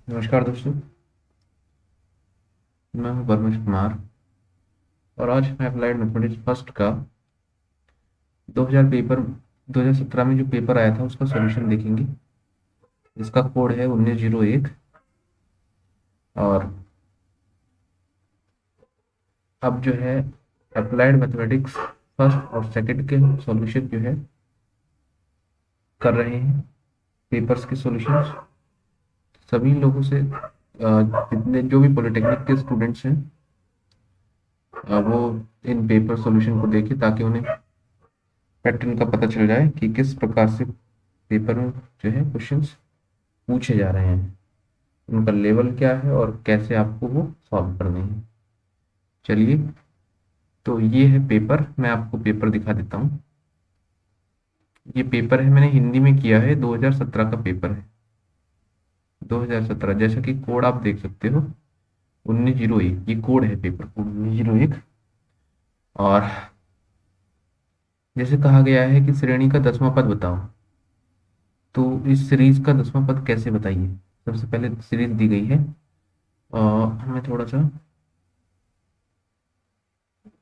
नमस्कार दोस्तों। मैं हूं परमेश कुमार और आज मैं अप्लाइड मैथमेटिक्स फर्स्ट का 2017 में जो पेपर आया था उसका सॉल्यूशन देखेंगे। इसका कोड है 1901। और अब जो है अप्लाइड मैथमेटिक्स फर्स्ट और सेकंड के सॉल्यूशन जो है कर रहे हैं, पेपर्स के सॉल्यूशंस। सभी लोगों से जितने जो भी पॉलिटेक्निक के स्टूडेंट्स हैं वो इन पेपर सॉल्यूशन को देखें ताकि उन्हें पैटर्न का पता चल जाए कि किस प्रकार से पेपर में जो है क्वेश्चंस पूछे जा रहे हैं, उनका लेवल क्या है और कैसे आपको वो सॉल्व करने हैं। चलिए, तो ये है पेपर। मैं आपको पेपर दिखा देता हूँ। ये पेपर है, मैंने हिंदी में किया है, 2017 का पेपर है। 2017 जैसा कि कोड आप देख सकते हो 1901, ये कोड है, पेपर कोड 1901। और जैसे कहा गया है कि श्रेणी का 10वां पद बताओ, तो इस सीरीज का 10वां पद कैसे बताइए। सबसे पहले सीरीज दी गई है और हमें थोड़ा सा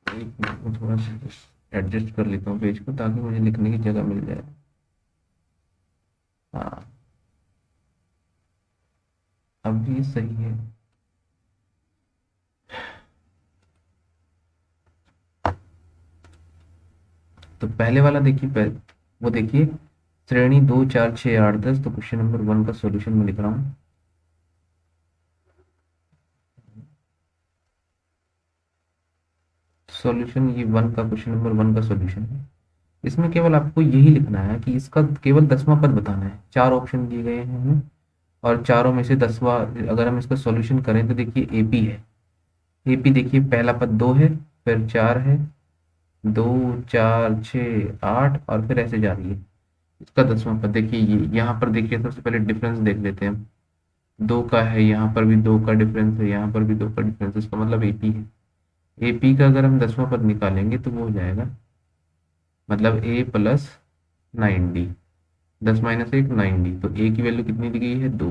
एक मिनट में थोड़ा सा एडजस्ट कर लेता हूँ पेज को ताकि मुझे लिखने की जगह मिल जाए। हाँ, अब भी सही है। तो पहले वाला देखिए, वो देखिए, श्रेणी 2 4 6 8 10। तो क्वेश्चन नंबर 1 का सॉल्यूशन मैं लिख रहा हूँ। सॉल्यूशन ये 1 का, क्वेश्चन नंबर 1 का सॉल्यूशन है। इसमें केवल आपको यही लिखना है कि इसका केवल 10वां पद बताना है। 4 ऑप्शन दिए गए हैं हमें और चारों में से 10वां, अगर हम इसका सॉल्यूशन करें तो देखिए एपी है। एपी देखिए, पहला पद 2 है, फिर 4 है, 2 4 6 8 और फिर ऐसे जा रही है। इसका 10वां पद देखिए, ये यहाँ पर देखिए, सबसे पहले डिफरेंस देख लेते हैं हम। 2 का है, यहाँ पर भी 2 का डिफरेंस है, यहाँ पर भी 2 का डिफरेंस है, इसका मतलब एपी है। एपी का अगर हम 10वां पद निकालेंगे तो वो हो जाएगा, मतलब ए प्लस 9d। 10 - 1 9d, तो ए की वैल्यू कितनी दी गई है, 2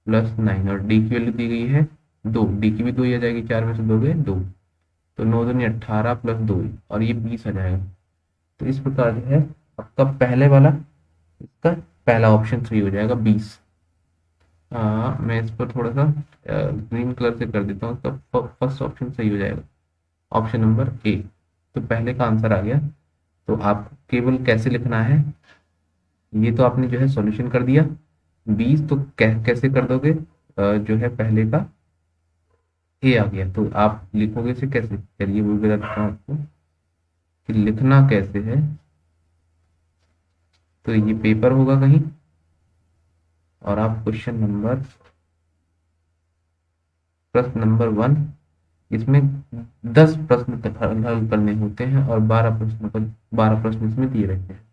प्लस 9, और डी की वैल्यू दी गई है 2। डी की भी 2 ही आ जाएगी, 4 में से 2 गए 2, तो 9 दूनी 18 प्लस 2 और ये 20 आ जाएगा। तो इस प्रकार जो है आपका पहले वाला, इसका पहला ऑप्शन सही हो जाएगा 20। मैं इस पर थोड़ा सा ग्रीन कलर से कर देता हूँ, इसका फर्स्ट ऑप्शन सही हो जाएगा, ऑप्शन नंबर ए। तो पहले का आंसर आ गया। तो आप केवल कैसे लिखना है, ये तो आपने जो है सॉल्यूशन कर दिया। 20 तो कैसे कर दोगे, जो है पहले का ए आ गया, तो आप लिखोगे इसे कैसे। चलिए वो भी बताता हूँ आपको कि लिखना कैसे है। तो ये पेपर होगा कहीं और आप प्रश्न नंबर 1, इसमें 10 प्रश्न हल करने होते हैं और 12 प्रश्न इसमें दिए रहते हैं।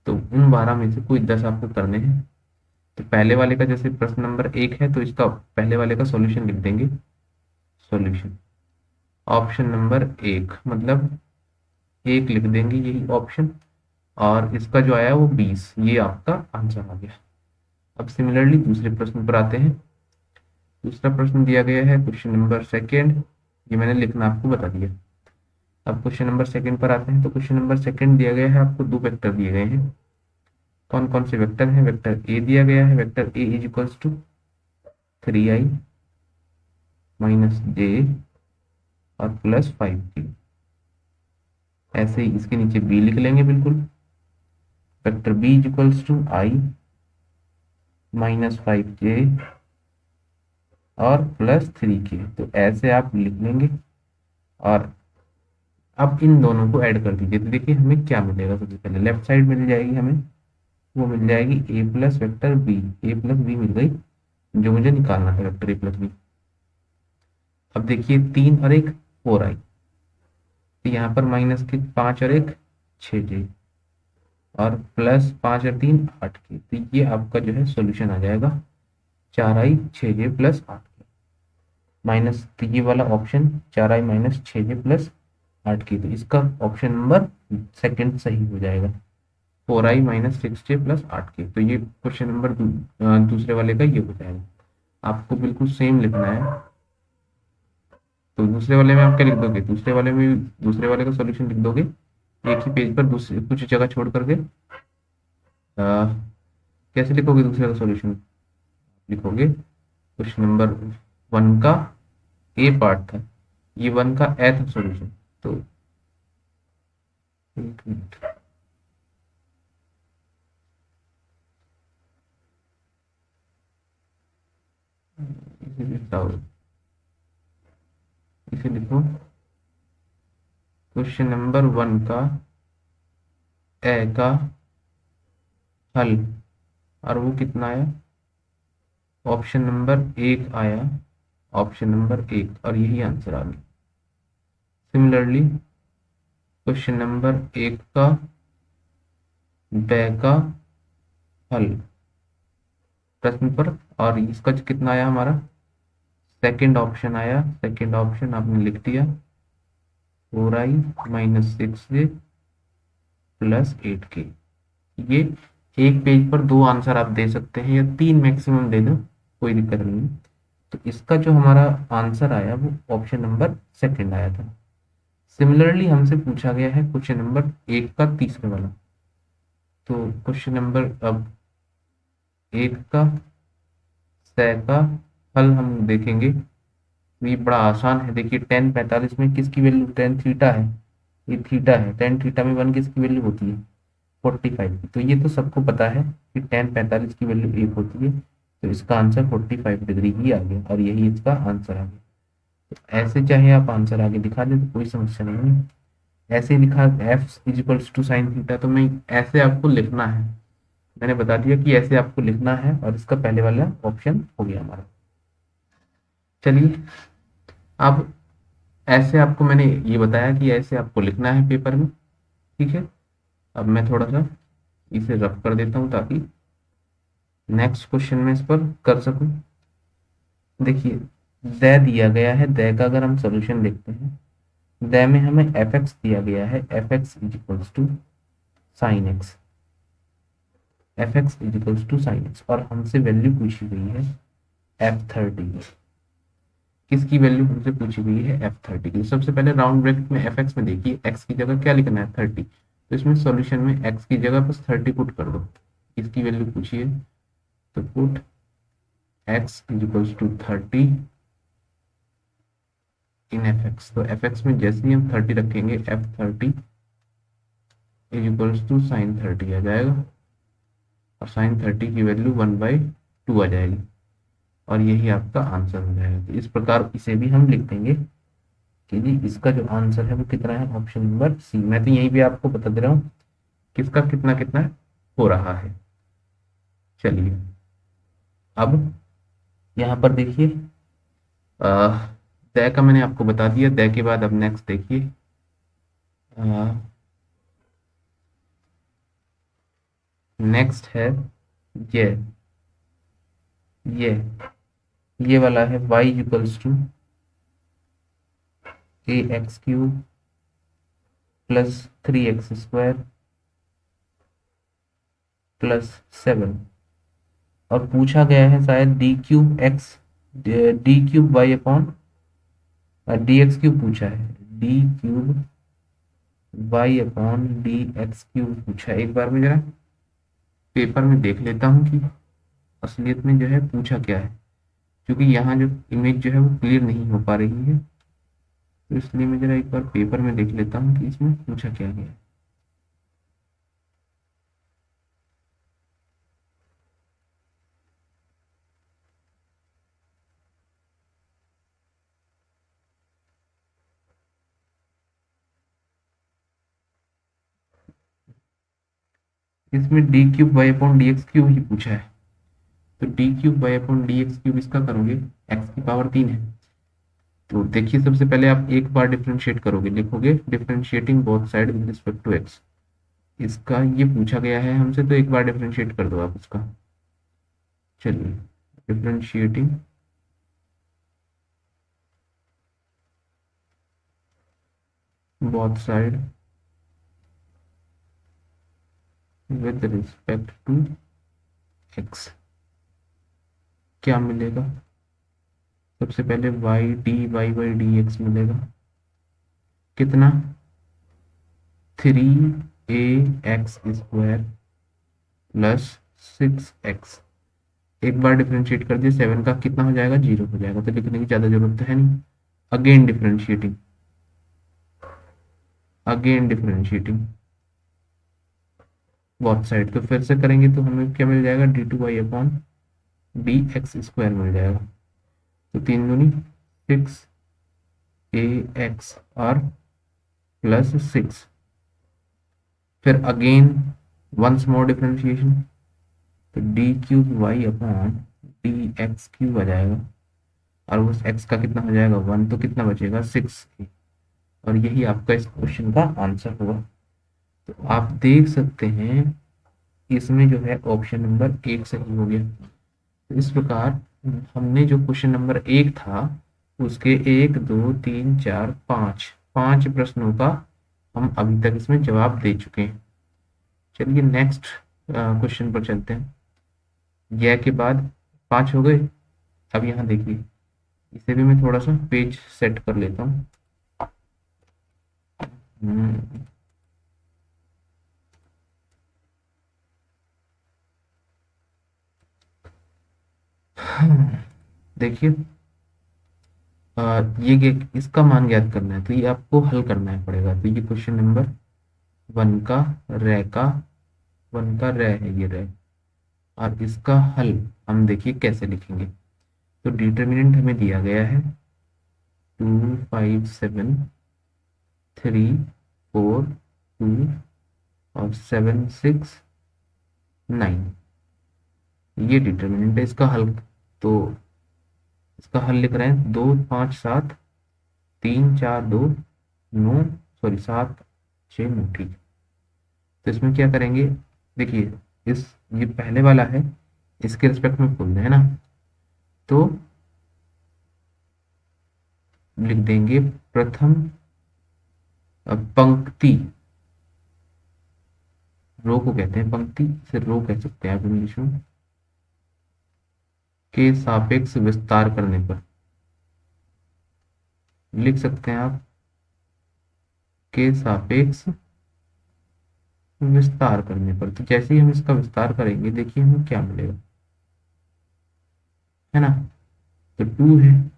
तो उन 12 में से कोई 10 आपको करने हैं। तो पहले वाले का जैसे प्रश्न नंबर 1 है तो इसका पहले वाले का सॉल्यूशन लिख देंगे। सॉल्यूशन ऑप्शन नंबर 1, मतलब 1 लिख देंगे, यही ऑप्शन। और इसका जो आया वो 20, ये आपका आंसर आ गया। अब सिमिलरली दूसरे प्रश्न पर आते हैं। दूसरा प्रश्न दिया गया है क्वेश्चन नंबर सेकेंड, ये मैंने लिखना आपको बता दिया। अब क्वेश्चन नंबर सेकेंड पर आते हैं। तो क्वेश्चन नंबर सेकेंड दिया गया है, आपको 2 वेक्टर दिए गए हैं। कौन कौन से वेक्टर हैं, वेक्टर ए दिया गया है, vector A is equals to 3i minus J और प्लस 5k। ऐसे ही इसके नीचे बी लिख लेंगे बिल्कुल, vector B is equals to i minus 5k और प्लस 3k। तो ऐसे आप लिख लेंगे और अब इन दोनों को ऐड कर दीजिए। तो देखिए हमें क्या मिलेगा, सबसे पहले लेफ्ट साइड मिल जाएगी हमें, वो मिल जाएगी ए प्लस वेक्टर बी। ए प्लस बी मिल गई, जो मुझे निकालना था, वेक्टर ए प्लस बी। अब देखिए 3 और 1 4 आई, तो यहाँ पर माइनस के 5 और 1 6j और प्लस 5 और 3 8k। तो ये आपका जो है सॉल्यूशन आ जाएगा, 4i 6j plus 8k minus, तो ये वाला option 4i minus 6j plus 8k। तो इसका ऑप्शन नंबर सेकंड सही हो जाएगा, 4i minus 6j plus 8k। तो ये क्वेश्चन नंबर दूसरे वाले का ये हो जाएगा। आपको बिल्कुल सेम लिखना है। तो दूसरे वाले में आप क्या लिख दोगे, दूसरे वाले में दूसरे वाले का सॉल्यूशन लिख दोगे एक ही पेज पर, दूसरे कुछ जगह छोड़ करके। कैसे लिखोगे दूसरे का सॉल्यूशन? लिखोगे क्वेश्चन नंबर 1 का ए पार्ट था, ये 1 का ए था सॉल्यूशन। तो एक मिनट, इसे लिखता हूँ, इसे लिखो क्वेश्चन नंबर 1 का ए का हल, और वो कितना आया? ऑप्शन नंबर 1 आया, ऑप्शन नंबर 1, और यही आंसर आ गया। सिमिलरली क्वेश्चन नंबर 1 का बे का हल प्रश्न पर, और इसका कितना आया हमारा? सेकंड ऑप्शन आया, सेकंड ऑप्शन आपने लिख दिया 4i-6j प्लस 8k। ये एक पेज पर 2 आंसर आप दे सकते हैं, या 3 मैक्सिमम दे दो, कोई दिक्कत नहीं है। तो इसका जो हमारा आंसर आया वो ऑप्शन नंबर सेकंड आया था। सिमिलरली हमसे पूछा गया है क्वेश्चन नंबर 1 का तीसरे वाला। तो क्वेश्चन नंबर अब 1 का सै का हल हम देखेंगे। ये बड़ा आसान है, देखिए टेन 45 में किसकी वैल्यू, टेन थीटा है, ये थीटा है, टेन थीटा में 1 किसकी वैल्यू होती है? 45 की। तो ये तो सबको पता है कि टेन 45 की वैल्यू 1 होती है, तो इसका आंसर 45 डिग्री ही आ गया, और यही इसका आंसर आ गया। तो ऐसे चाहे आप आंसर आगे दिखा दें तो कोई समस्या नहीं है। ऐसे ही लिखा F is equals to sine theta, तो मैं ऐसे आपको लिखना है, मैंने बता दिया कि ऐसे आपको लिखना है, और इसका पहले वाला ऑप्शन हो गया हमारा। चलिए, अब ऐसे आपको मैंने ये बताया कि ऐसे आपको लिखना है पेपर में, ठीक है। अब मैं थोड़ा सा इसे रफ कर देता हूँ ताकि नेक्स्ट क्वेश्चन में इस पर कर सकूं। देखिए, दे दिया गया है, दे का अगर हम सॉल्यूशन देखते हैं, दे में हमें एफ एक्स दिया गया है, F X is equals to sine X, F X is equals to sine X, और हमसे वैल्यू पूछी गई है F30। किसकी वैल्यू हमसे पूछी गई है? F30 की। सबसे पहले राउंड ब्रैकेट में एफ एक्स में देखिए एक्स की जगह क्या लिखना है? 30। तो इसमें सॉल्यूशन में एक्स की जगह बस 30 पुट कर दो, इसकी वैल्यू पूछी है, तो put X is equals to 30 in F X. तो एफ एक्स में जैसे ही हम 30 रखेंगे, F30 is equals to sine 30 आ जाएगा, और साइन 30 की वैल्यू 1/2 आ जाएगी, और यही आपका आंसर हो जाएगा। तो इस प्रकार इसे भी हम लिख देंगे कि जी इसका जो आंसर है वो कितना है? Option number C. मैं तो यहीं पे आपको बता दे रहा हूँ किसका कितना कितना हो रहा है। चलिए, अब यहाँ पर देखिए, दय का मैंने आपको बता दिया, दय के बाद अब नेक्स्ट देखिए, नेक्स्ट है ये ये ये वाला है y equals to A X cube plus 3x² plus 7, और पूछा गया है शायद D cube Y upon D X cube पूछा है, D cube Y upon D X cube पूछा है। एक बार मैं जरा पेपर में देख लेता हूँ कि असलियत में जो है पूछा क्या है, क्योंकि यहाँ जो इमेज जो है वो क्लियर नहीं हो पा रही है, तो इसलिए मैं जरा एक बार पेपर में देख लेता हूँ कि इसमें पूछा क्या गया है। इसमें D cube Y upon D X cube ही पूछा है, तो D cube Y upon D X cube इसका करोगे, एक्स की पावर 3 है। तो देखिए, सबसे पहले आप एक बार डिफरेंशिएट करोगे, लिखोगे differentiating both side with respect to X. इसका ये पूछा गया है हमसे, तो एक बार डिफरेंशिएट कर दो आप उसका। चलिए, differentiating both side with respect to X, क्या मिलेगा? सबसे पहले Y D Y by D X मिलेगा कितना, 3 a x² प्लस 6x। एक बार डिफरेंशिएट कर दिया 7 का कितना हो जाएगा, 0 हो जाएगा, तो लिखने की ज़्यादा जरूरत तो है नहीं। Again differentiating, again differentiating both side, तो फिर से करेंगे तो हमें क्या मिल जाएगा, d2y/dx² मिल जाएगा। तो 3 दूनी 6 ax और प्लस 6, फिर अगेन वंस मोर डिफरेंशिएशन, तो d3y/dx³ आ जाएगा, और उस x का कितना हो जाएगा 1, तो कितना बचेगा 6। और यही आपका इस क्वेश्चन का आंसर हुआ। तो आप देख सकते हैं इसमें जो है ऑप्शन नंबर 1 सही हो गया। तो इस प्रकार हमने जो क्वेश्चन नंबर 1 था उसके 1 2 3 4 5 प्रश्नों का हम अभी तक इसमें जवाब दे चुके हैं। चलिए नेक्स्ट क्वेश्चन पर चलते हैं। यह के बाद 5 हो गए। अब यहाँ देखिए, इसे भी मैं थोड़ा सा पेज सेट कर लेता हूँ। देखिए, इसका मान ज्ञात करना है, तो ये आपको हल करना है पड़ेगा। तो ये क्वेश्चन नंबर 1 का रे है, ये रे, और इसका हल हम देखिए कैसे लिखेंगे। तो डिटर्मिनेंट हमें दिया गया है 2 5 7 3 4 2 और 7 6 9, ये डिटर्मिनेंट है। इसका हल, तो इसका हल लिख रहे हैं 2 5 7 3 4 2 9, सॉरी 7 6 9, ठीक। तो इसमें क्या करेंगे, देखिए इस ये पहले वाला है, इसके रिस्पेक्ट में खोल दें, है ना। तो लिख देंगे प्रथम पंक्ति, रो को कहते हैं पंक्ति, से रो कह सकते हैं आप इंग्लिश में, के सापेक्ष विस्तार करने पर लिख सकते हैं आप, के सापेक्ष विस्तार करने पर। तो जैसे ही हम इसका विस्तार करेंगे देखिए हमें क्या मिलेगा, है ना। तो 2 है,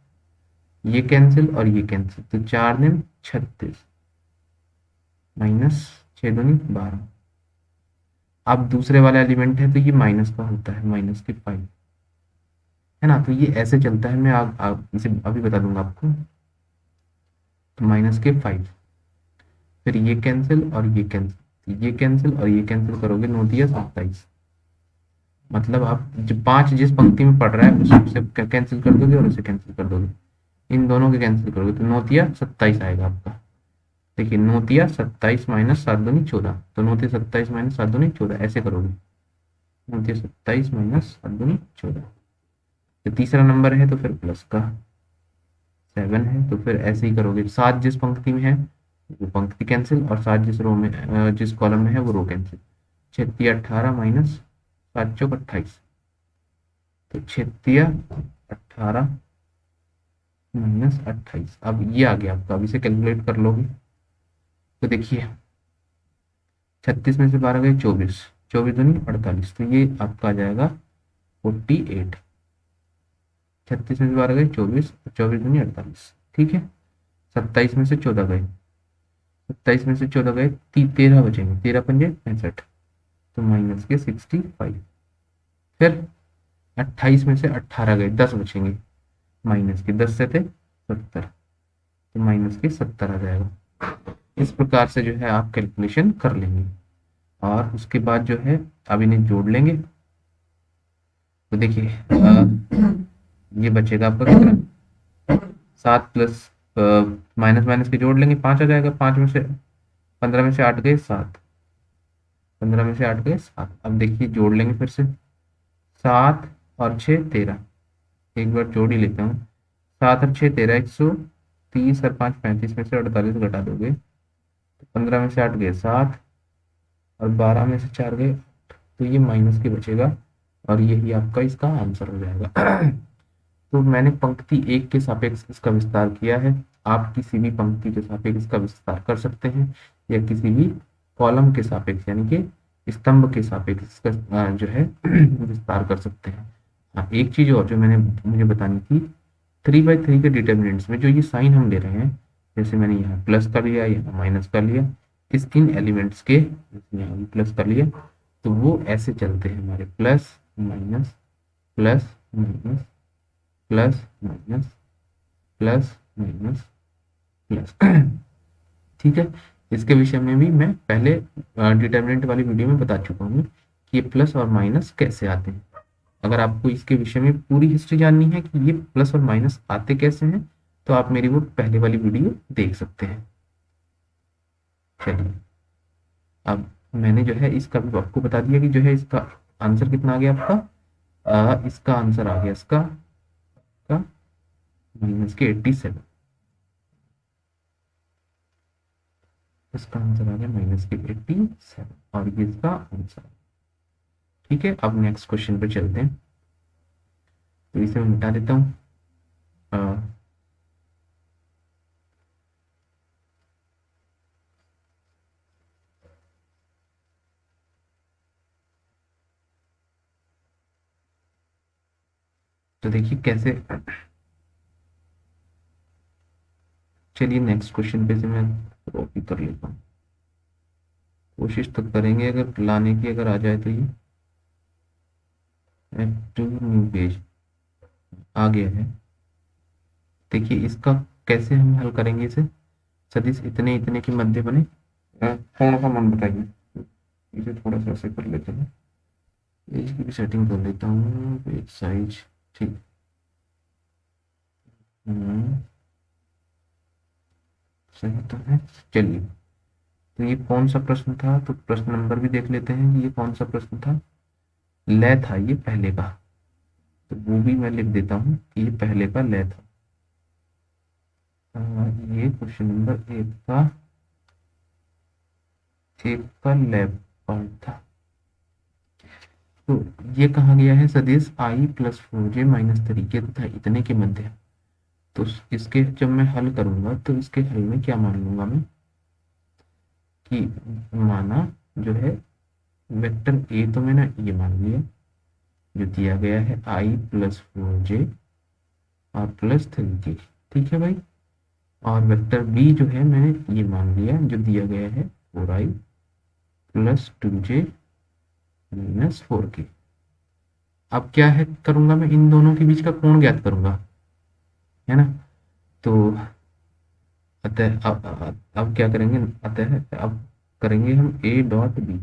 ये कैंसिल और ये कैंसिल, तो 4 दिन 36 माइनस 6 दूनी 12। अब दूसरे वाला एलिमेंट है तो ये माइनस का होता है, -5, है ना। तो ये ऐसे चलता है, मैं इसे अभी बता दूंगा आपको। तो -5, फिर ये कैंसिल और ये कैंसिल, ये कैंसिल और ये कैंसिल करोगे 9 दिया 27। मतलब आप जो 5 जिस पंक्ति में पढ़ रहा है उससे कैंसिल कर दोगे और उसे कैंसिल कर दोगे, इन दोनों के कैंसिल करोगे तो 9 दिया 27 आएगा आपका। देखिए 9 दिया 27 माइनस 7 दूनी 14, तो 9 दिया 27 माइनस 7 दूनी 14, ऐसे करोगे। 9 दिया 27 माइनस 7 दूनी 14। तो तीसरा नंबर है तो फिर प्लस का 7 है, तो फिर ऐसे ही करोगे। 7 जिस पंक्ति में है वो पंक्ति कैंसिल, और 7 जिस रो में जिस कॉलम में है वो रो कैंसिल। 6 18 माइनस 7 चौक 28, तो 6 18 माइनस 28। अब ये आ गया आपका, अब इसे कैलकुलेट कर लोगे तो देखिए 36 में से 12 गए 24, 24 दूनी 48, तो ये आपका आ जाएगा 48। 36 में से 12 गए 24, 24 दूनी 48, ठीक है। 27 में से 14 गए, 27 में से 14 गए 13 बचेंगे, 13 पंजे 65, तो माइनस के 65। फिर 28 में से 18 गए, 10 बचेंगे, माइनस के 10 से थे 70, तो माइनस के 70 आ जाएगा। इस प्रकार से जो है आप कैलकुलेशन कर लेंगे, और उसके बाद जो है अब इन्हें जोड़ लेंगे। तो देखिए ये बचेगा आपका कितना, 7 प्लस माइनस माइनस के जोड़ लेंगे 5 आ जाएगा। 5 में से 15 में से 8 गए 7, 15 में से 8 गए 7। अब देखिए जोड़ लेंगे फिर से, 7 और 6 13, एक बार जोड़ ही लेता हूँ। 7 और 6 13, 130 और 5 35 में से 48 घटा दोगे तो 15 में से 8 गए 7 और 12 में से 4 गए 8, तो ये माइनस के बचेगा, और यही आपका इसका आंसर हो जाएगा। तो मैंने पंक्ति 1 के सापेक्ष इसका विस्तार किया है, आप किसी भी पंक्ति के सापेक्ष इसका विस्तार कर सकते हैं, या किसी भी कॉलम के सापेक्ष यानी कि स्तंभ के सापेक्ष इसका जो है विस्तार कर सकते हैं। हाँ, एक चीज और जो मुझे बतानी थी, 3/3 के डिटर्मिनेंट्स में जो ये साइन हम ले रहे हैं, जैसे मैंने यहाँ प्लस कर लिया, यहाँ माइनस कर लिया, इस इन एलिमेंट्स के यहाँ भी प्लस कर लिया, तो वो ऐसे चलते हैं हमारे plus minus plus minus plus minus plus minus plus. ठीक है, इसके विषय में भी मैं पहले डिटर्मिनेंट वाली वीडियो में बता चुका हूँ कि ये प्लस और माइनस कैसे आते हैं। अगर आपको इसके विषय में पूरी हिस्ट्री जाननी है कि ये प्लस और माइनस आते कैसे हैं, तो आप मेरी वो पहले वाली वीडियो देख सकते हैं। चलिए, अब मैंने जो है इसका भी आपको बता दिया कि जो है इसका आंसर कितना आ गया आपका, इसका आंसर आ गया इसका माइनस के 87, इसका आंसर आ गया माइनस के 87 और ये इसका आंसर। ठीक है, अब नेक्स्ट क्वेश्चन पर चलते हैं। तो इसे मैं मिटा देता हूँ। तो देखिए कैसे, चलिए नेक्स्ट क्वेश्चन पे से मैं कॉपी कर लेता हूँ, कोशिश तो करेंगे अगर लाने की, अगर आ जाए तो ये टू न्यू पेज आ गया है। देखिए इसका कैसे हम हल करेंगे इसे, सदिश इतने इतने के मध्य बने, कौन सा मन बताइए। इसे थोड़ा सा ऐसे कर लेते हैं, पेज की भी सेटिंग कर लेता हूँ, पेज साइज ठीक। सही तो है। चलिए, तो ये कौन सा प्रश्न था, तो प्रश्न नंबर भी देख लेते हैं कि ये कौन सा प्रश्न था। लय था ये पहले का, तो वो भी मैं लिख देता हूँ कि ये पहले का लय था। ये क्वेश्चन नंबर एक का लय पार्ट था। तो ये कहा गया है सदिश i plus 4j minus 3k तथा इतने के मध्य। तो इसके जब मैं हल करूंगा तो इसके हल में क्या मान लूंगा मैं कि माना जो है वेक्टर a, तो मैंने ये मान लिया जो दिया गया है i प्लस 4j और प्लस 3k। ठीक है भाई, और वेक्टर b जो है मैंने ये मान लिया जो दिया गया है 4i plus 2j minus 4k। अब क्या है करूंगा मैं, इन दोनों के बीच का कोण ज्ञात करूंगा, है ना। तो अतः अब क्या करेंगे, अतः अब करेंगे हम a dot B,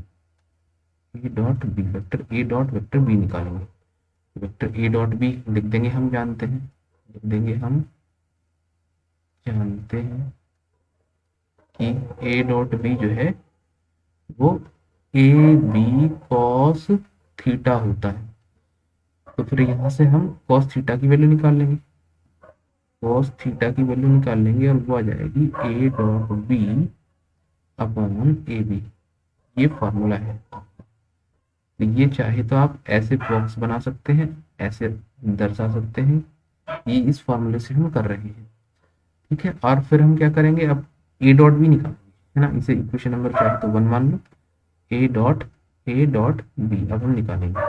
vector a dot vector b निकालेंगे। वेक्टर a डॉट b लिख देंगे, हम जानते हैं, लिख देंगे हम जानते हैं कि a डॉट b जो है वो ए बी कॉस थीटा होता है। तो फिर यहाँ से हम कॉस थीटा की वैल्यू निकाल लेंगे, कॉस थीटा की वैल्यू निकाल लेंगे और वो आ जाएगी A dot B upon A B. ये फॉर्मूला है। तो ये चाहे तो आप ऐसे बॉक्स बना सकते हैं, ऐसे दर्शा सकते हैं, ये इस फॉर्मूले से हम कर रहे हैं। ठीक है, और फिर हम क्या करेंगे, अब ए डॉट बी निकालेंगे, है ना। इसे इक्वेशन नंबर चाहे तो 1 मान लो, ए डॉट बी अब हम निकालेंगे।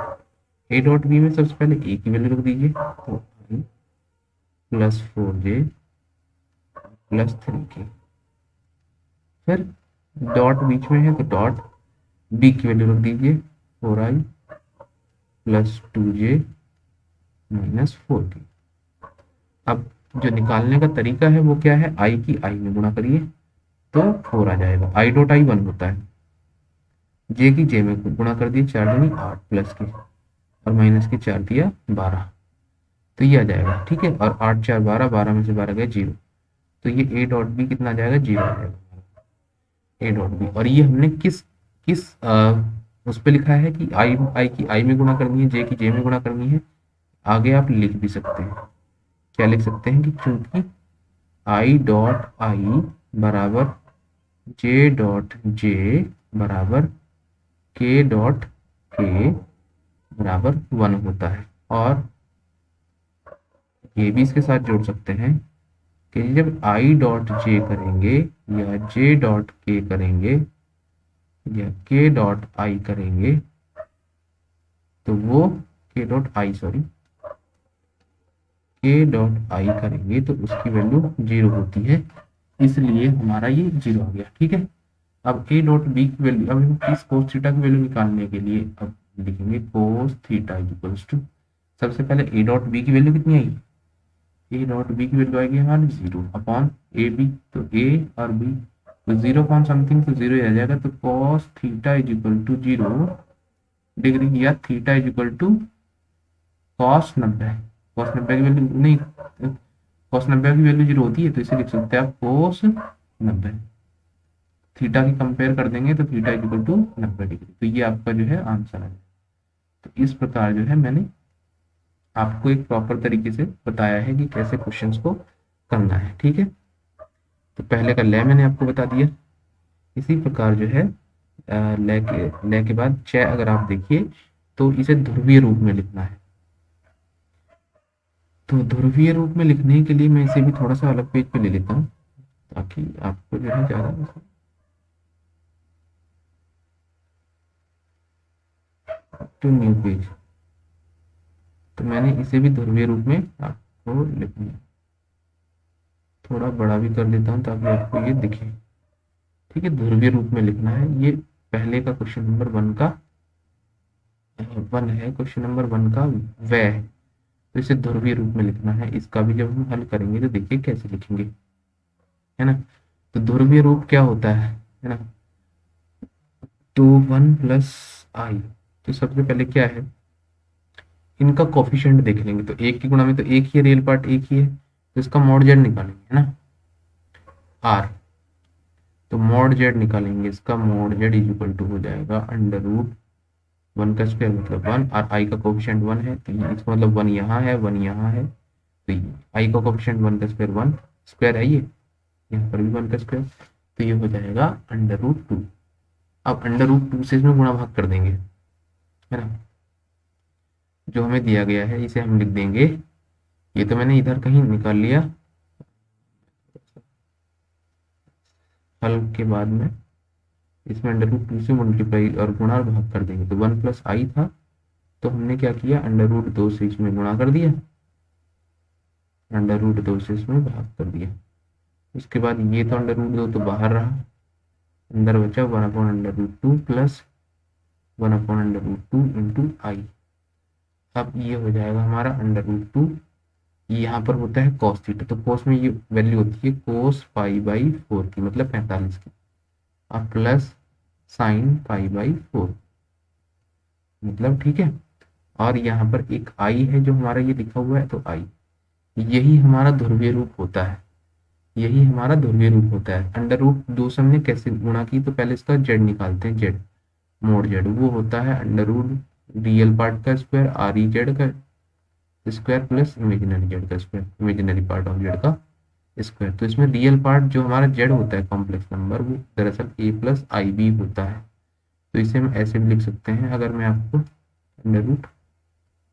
ए डॉट बी में सबसे पहले ए की वैल्यू रख दीजिए, तो प्लस 4j प्लस 3k, फिर डॉट बीच में है तो डॉट बी की वैल्यू रख दीजिए 4i plus 2j minus 4k। अब जो निकालने का तरीका है वो क्या है, i की i में गुणा करिए तो 4 आ जाएगा, i डॉट i 1 होता है, j की j में गुणा कर दिए 4 दूनी 8 प्लस के और माइनस के 4 दिया 12, तो ये आ जाएगा। ठीक है, और 8 4 12, 12 में से 12 गए 0, तो ये a डॉट बी कितना आ जाएगा, 0 आ जाएगा a डॉट बी। और ये हमने किस किस उस पर लिखा है कि i की i में गुणा करनी है, j की j में गुणा करनी है। आगे आप लिख भी सकते हैं, क्या लिख सकते हैं कि चूंकि i डॉट i बराबर j डॉट j बराबर k डॉट k बराबर 1 होता है, और ये भी इसके साथ जोड़ सकते हैं कि जब आई डॉट जे करेंगे या जे डॉट के करेंगे या के डॉट आई करेंगे तो वो के डॉट आई सॉरी के डॉट आई करेंगे तो उसकी वैल्यू 0 होती है, इसलिए हमारा ये 0 आ गया। ठीक है, अब ए डॉट बी की वैल्यू, अब हम किस कोस थीटा की वैल्यू निकालने के लिए अब लिखेंगे कोस थीटा इक्वल्स टू, सबसे पहले ए डॉट बी की वैल्यू कितनी आई, ए डॉट बी की वैल्यू आएगी हमारी 0 अपॉन ए बी, तो ए और बी तो 0 अपॉन समथिंग तो 0 ही आ जाएगा, तो cos theta is equal to 0 degree या theta is equal to cos 90, cos 90 की वैल्यू नहीं, कॉस 90 की वैल्यू 0 होती है तो इसे लिख सकते हैं आप कॉस 90, थीटा की कंपेयर कर देंगे तो theta is equal to 90 degree, तो ये आपका जो है आंसर है। तो इस प्रकार जो है मैंने आपको एक प्रॉपर तरीके से बताया है कि कैसे क्वेश्चंस को करना है। ठीक है, तो पहले का ले मैंने आपको बता दिया। इसी प्रकार जो है ले के बाद च अगर आप देखिए तो इसे ध्रुवीय रूप में लिखना है, तो ध्रुवीय रूप में लिखने के लिए मैं इसे भी थोड़ा सा अलग पेज पे ले लेता हूँ ताकि आपको जो है ज़्यादा टू न्यू पेज, तो मैंने इसे भी ध्रुवीय रूप में आपको लिखना है, थोड़ा बड़ा भी कर देता हूँ ताकि आपको ये दिखे। ठीक है, ध्रुवीय रूप में लिखना है, ये पहले का क्वेश्चन नंबर 1 का 1 है, क्वेश्चन नंबर 1 का वह है, तो इसे ध्रुवीय रूप में लिखना है। इसका भी जब हम हल करेंगे तो देखिए कैसे लिखेंगे, है ना। तो ध्रुवीय रूप क्या होता है ना, तो 1 प्लस आई, तो सबसे पहले क्या है इनका कोफिशिएंट देख लेंगे, तो एक की गुणा में तो एक ही है, रियल पार्ट एक ही है, तो इसका मॉड जेड निकालेंगे, है ना, आर, तो मॉड जेड निकालेंगे, इसका mod Z is equal to हो जाएगा अंडर रूट 1 का स्क्वायर मतलब 1, और आई का कोफिशिएंट 1 है तो इसका मतलब 1 यहाँ है 1 यहाँ है, तो आई का कोफिशिएंट 1 का स्क्वायर 1 स्क्वायर है, ये यहाँ पर भी 1 का स्क्वायर, तो ये हो जाएगा अंडर रूट 2। अब अंडर रूट 2 से इसमें गुणा भाग कर देंगे, है ना, जो हमें दिया गया है इसे हम लिख देंगे, ये तो मैंने इधर कहीं निकाल लिया हल के बाद में, इसमें अंडर रूट 2 से मल्टीप्लाई और गुणा और भाग कर देंगे, तो 1 प्लस आई था, तो हमने क्या किया अंडर रूट 2 से इसमें गुणा कर दिया, अंडर रूट 2 से इसमें भाग कर दिया, उसके बाद ये तो अंडर रूट 2 तो बाहर रहा, अंदर बचा 1 upon under root 2 plus 1 upon under root 2 into I. अब ये हो जाएगा हमारा अंडर रूट 2, यहाँ पर होता है कॉस थीटा, तो कॉस में ये वैल्यू होती है कोस पाई बाई 4 की, मतलब 45 की, और प्लस साइन पाई बाई 4, मतलब ठीक है, और यहाँ पर एक आई है जो हमारा ये लिखा हुआ है, तो आई, यही हमारा ध्रुवीय रूप होता है, यही हमारा ध्रुवीय रूप होता है। अंडर रूट 2 से हमने कैसे गुणा की, तो पहले इसका जेड निकालते हैं, जेड मोड जेड वो होता है अंडर रूट रियल पार्ट का स्क्वायर आर ई जेड का स्क्वायर प्लस इमेजिनरी जेड का square, imaginary part of Z का स्क्वायर, तो इसमें रियल पार्ट जो हमारा जेड होता है कॉम्प्लेक्स नंबर, वो दरअसल ए प्लस आई बी होता है, तो इसे हम ऐसे भी लिख सकते हैं, अगर मैं आपको अंडर रूट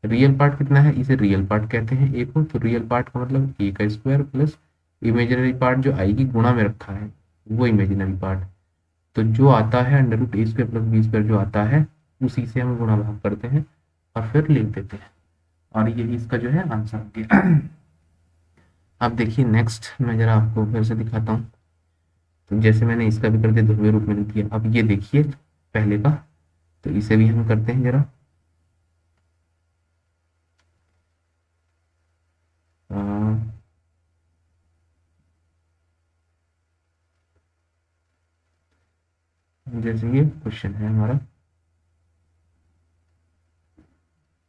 रियल पार्ट कितना है, इसे रियल पार्ट कहते हैं ए को, तो रियल पार्ट का मतलब ए का स्क्वायर प्लस इमेजिनरी पार्ट जो आई की गुणा में रखा है वो इमेजिनरी पार्ट, तो जो आता है अंडर रूट ए स्क्वायर प्लस बी स्क्वायर जो आता है उसी से हम गुणा भाग करते हैं और फिर लिख देते हैं, और यही इसका जो है आंसर हो गया। अब देखिए नेक्स्ट मैं जरा आपको फिर से दिखाता हूँ, तो जैसे मैंने इसका भी कर दिया ध्रुवीय रूप में लिख दिया, अब ये देखिए पहले का, तो इसे भी हम करते हैं जरा, जैसे ये क्वेश्चन है हमारा,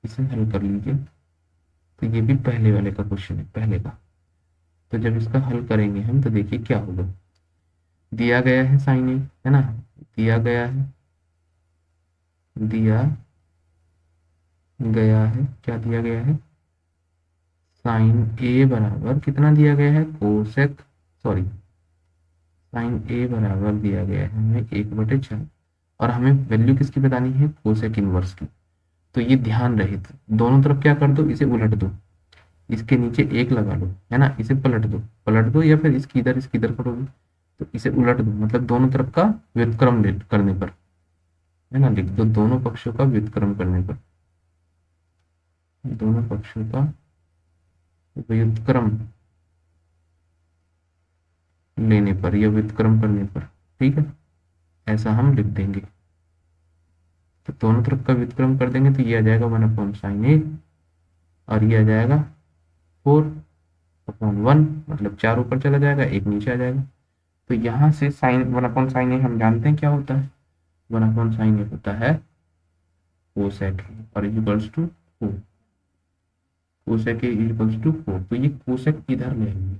इसे हल कर लीजिए, तो ये भी पहले वाले का क्वेश्चन है, पहले का, तो जब इसका हल करेंगे हम तो देखिए क्या होगा, दिया गया है साइन ए, है ना, दिया गया है, दिया गया है, क्या दिया गया है, साइन ए बराबर कितना दिया गया है, कोसेक सॉरी साइन ए बराबर दिया गया है हमें 1/4, और हमें वैल्यू किसकी बतानी है, कोसेक इनवर्स की, तो ये ध्यान रहे, दोनों तरफ क्या कर दो, इसे उलट दो, इसके नीचे एक लगा लो, है ना, इसे पलट दो या फिर इसकी इधर करोगे तो इसे उलट दो, मतलब दोनों तरफ का व्युत्क्रम करने पर, है ना, लिख दो दोनों पक्षों का व्युत्क्रम करने पर, दोनों पक्षों का व्युत्क्रम लेने पर या व्युत्क्रम करने पर, ठीक है, ऐसा हम लिख देंगे। तो दोनों तरफ का व्युत्क्रम कर देंगे तो ये आ जाएगा 1/sin a, और ये आ जाएगा 4/1, मतलब 4 ऊपर चला जाएगा, एक नीचे आ जाएगा। तो यहाँ से साइन 1/sin a हम जानते हैं क्या होता है, 1/sin a होता है कोसेक और equals to 4, cosec equals to 4। तो ये कोसेक इधर ले आएंगे,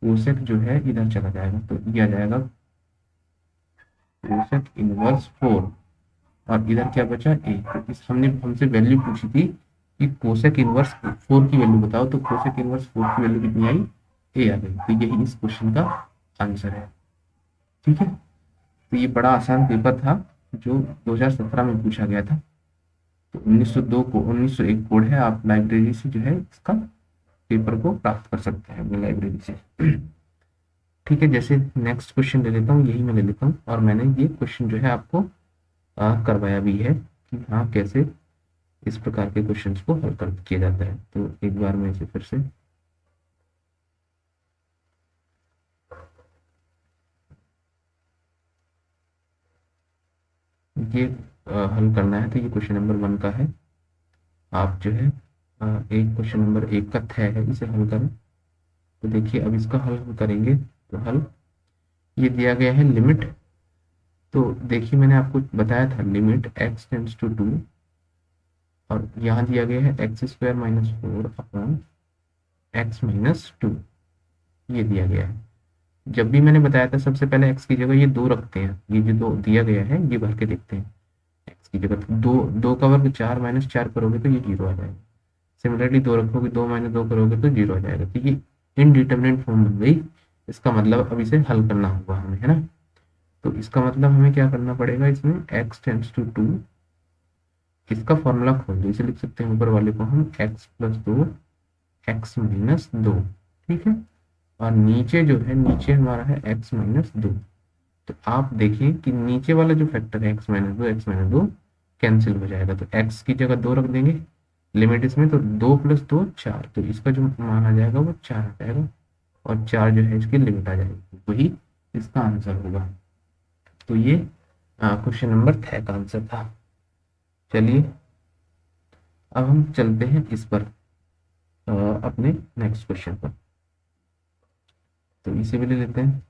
कोसेक जो है इधर चला जाएगा, तो ये आ जाएगा कोसेक इनवर्स 4, और इधर क्या बचा ए। तो इस हमने हमसे वैल्यू पूछी थी कि कोसेक इनवर्स 4 की वैल्यू बताओ, तो कोसेक इनवर्स 4 की वैल्यू कितनी आई, ए आ गई। तो यही इस क्वेश्चन का आंसर है, ठीक है। तो ये बड़ा आसान पेपर था जो 2017 में पूछा गया था। तो 1902 को 1901 कोड है, आप लाइब्रेरी से जो है इसका पेपर को प्राप्त कर सकते हैं अपनी लाइब्रेरी से। ठीक है, जैसे नेक्स्ट क्वेश्चन ले लेता हूँ, यही मैं ले लेता हूँ, और मैंने ये क्वेश्चन जो है आपको करवाया भी है कि हाँ कैसे इस प्रकार के क्वेश्चंस को हल कर किया जाता है। तो एक बार मैं इसे फिर से ये हल करना है, तो ये क्वेश्चन नंबर 1 का है। आप जो है एक क्वेश्चन नंबर 1 का तय है, इसे हल करें। तो देखिए अब इसका हल हम करेंगे, तो हल ये दिया गया है लिमिट। तो देखिए मैंने आपको बताया था लिमिट x टेंड्स टू 2, और यहाँ दिया गया है x² minus 4 upon x minus 2, ये दिया गया है। जब भी मैंने बताया था सबसे पहले x की जगह ये 2 रखते हैं, ये जो 2 दिया गया है ये भर के देखते हैं। x की जगह तो 2 का वर्ग 4 माइनस 4 करोगे तो ये 0 आ जाएगा। सिमिलरली 2 रखोगे, 2 माइनस 2 करोगे तो 0 आ जाएगा। तो ये इनडिटरमिनेट फॉर्म बन गई। इसका मतलब अब इसे हल करना होगा हमें, है ना। तो इसका मतलब हमें क्या करना पड़ेगा, इसमें x टेंड्स टू 2, इसका फॉर्मूला खोल दो, इसे लिख सकते हैं ऊपर वाले को हम x प्लस 2 x माइनस 2, ठीक है। और नीचे जो है, नीचे हमारा है x माइनस 2। तो आप देखिए कि नीचे वाला जो फैक्टर है x माइनस 2 कैंसिल हो जाएगा, तो x की जगह 2 रख देंगे, लिमिट इसमें तो 2 प्लस 2 4, तो इसका जो मान आ जाएगा वो 4 आ जाएगा, और 4 जो है इसकी लिमिट आ जाएगी, वही इसका आंसर होगा। तो ये क्वेश्चन नंबर 6 का आंसर था। चलिए अब हम चलते हैं इस पर अपने नेक्स्ट क्वेश्चन पर। तो इसे भी ले लेते हैं।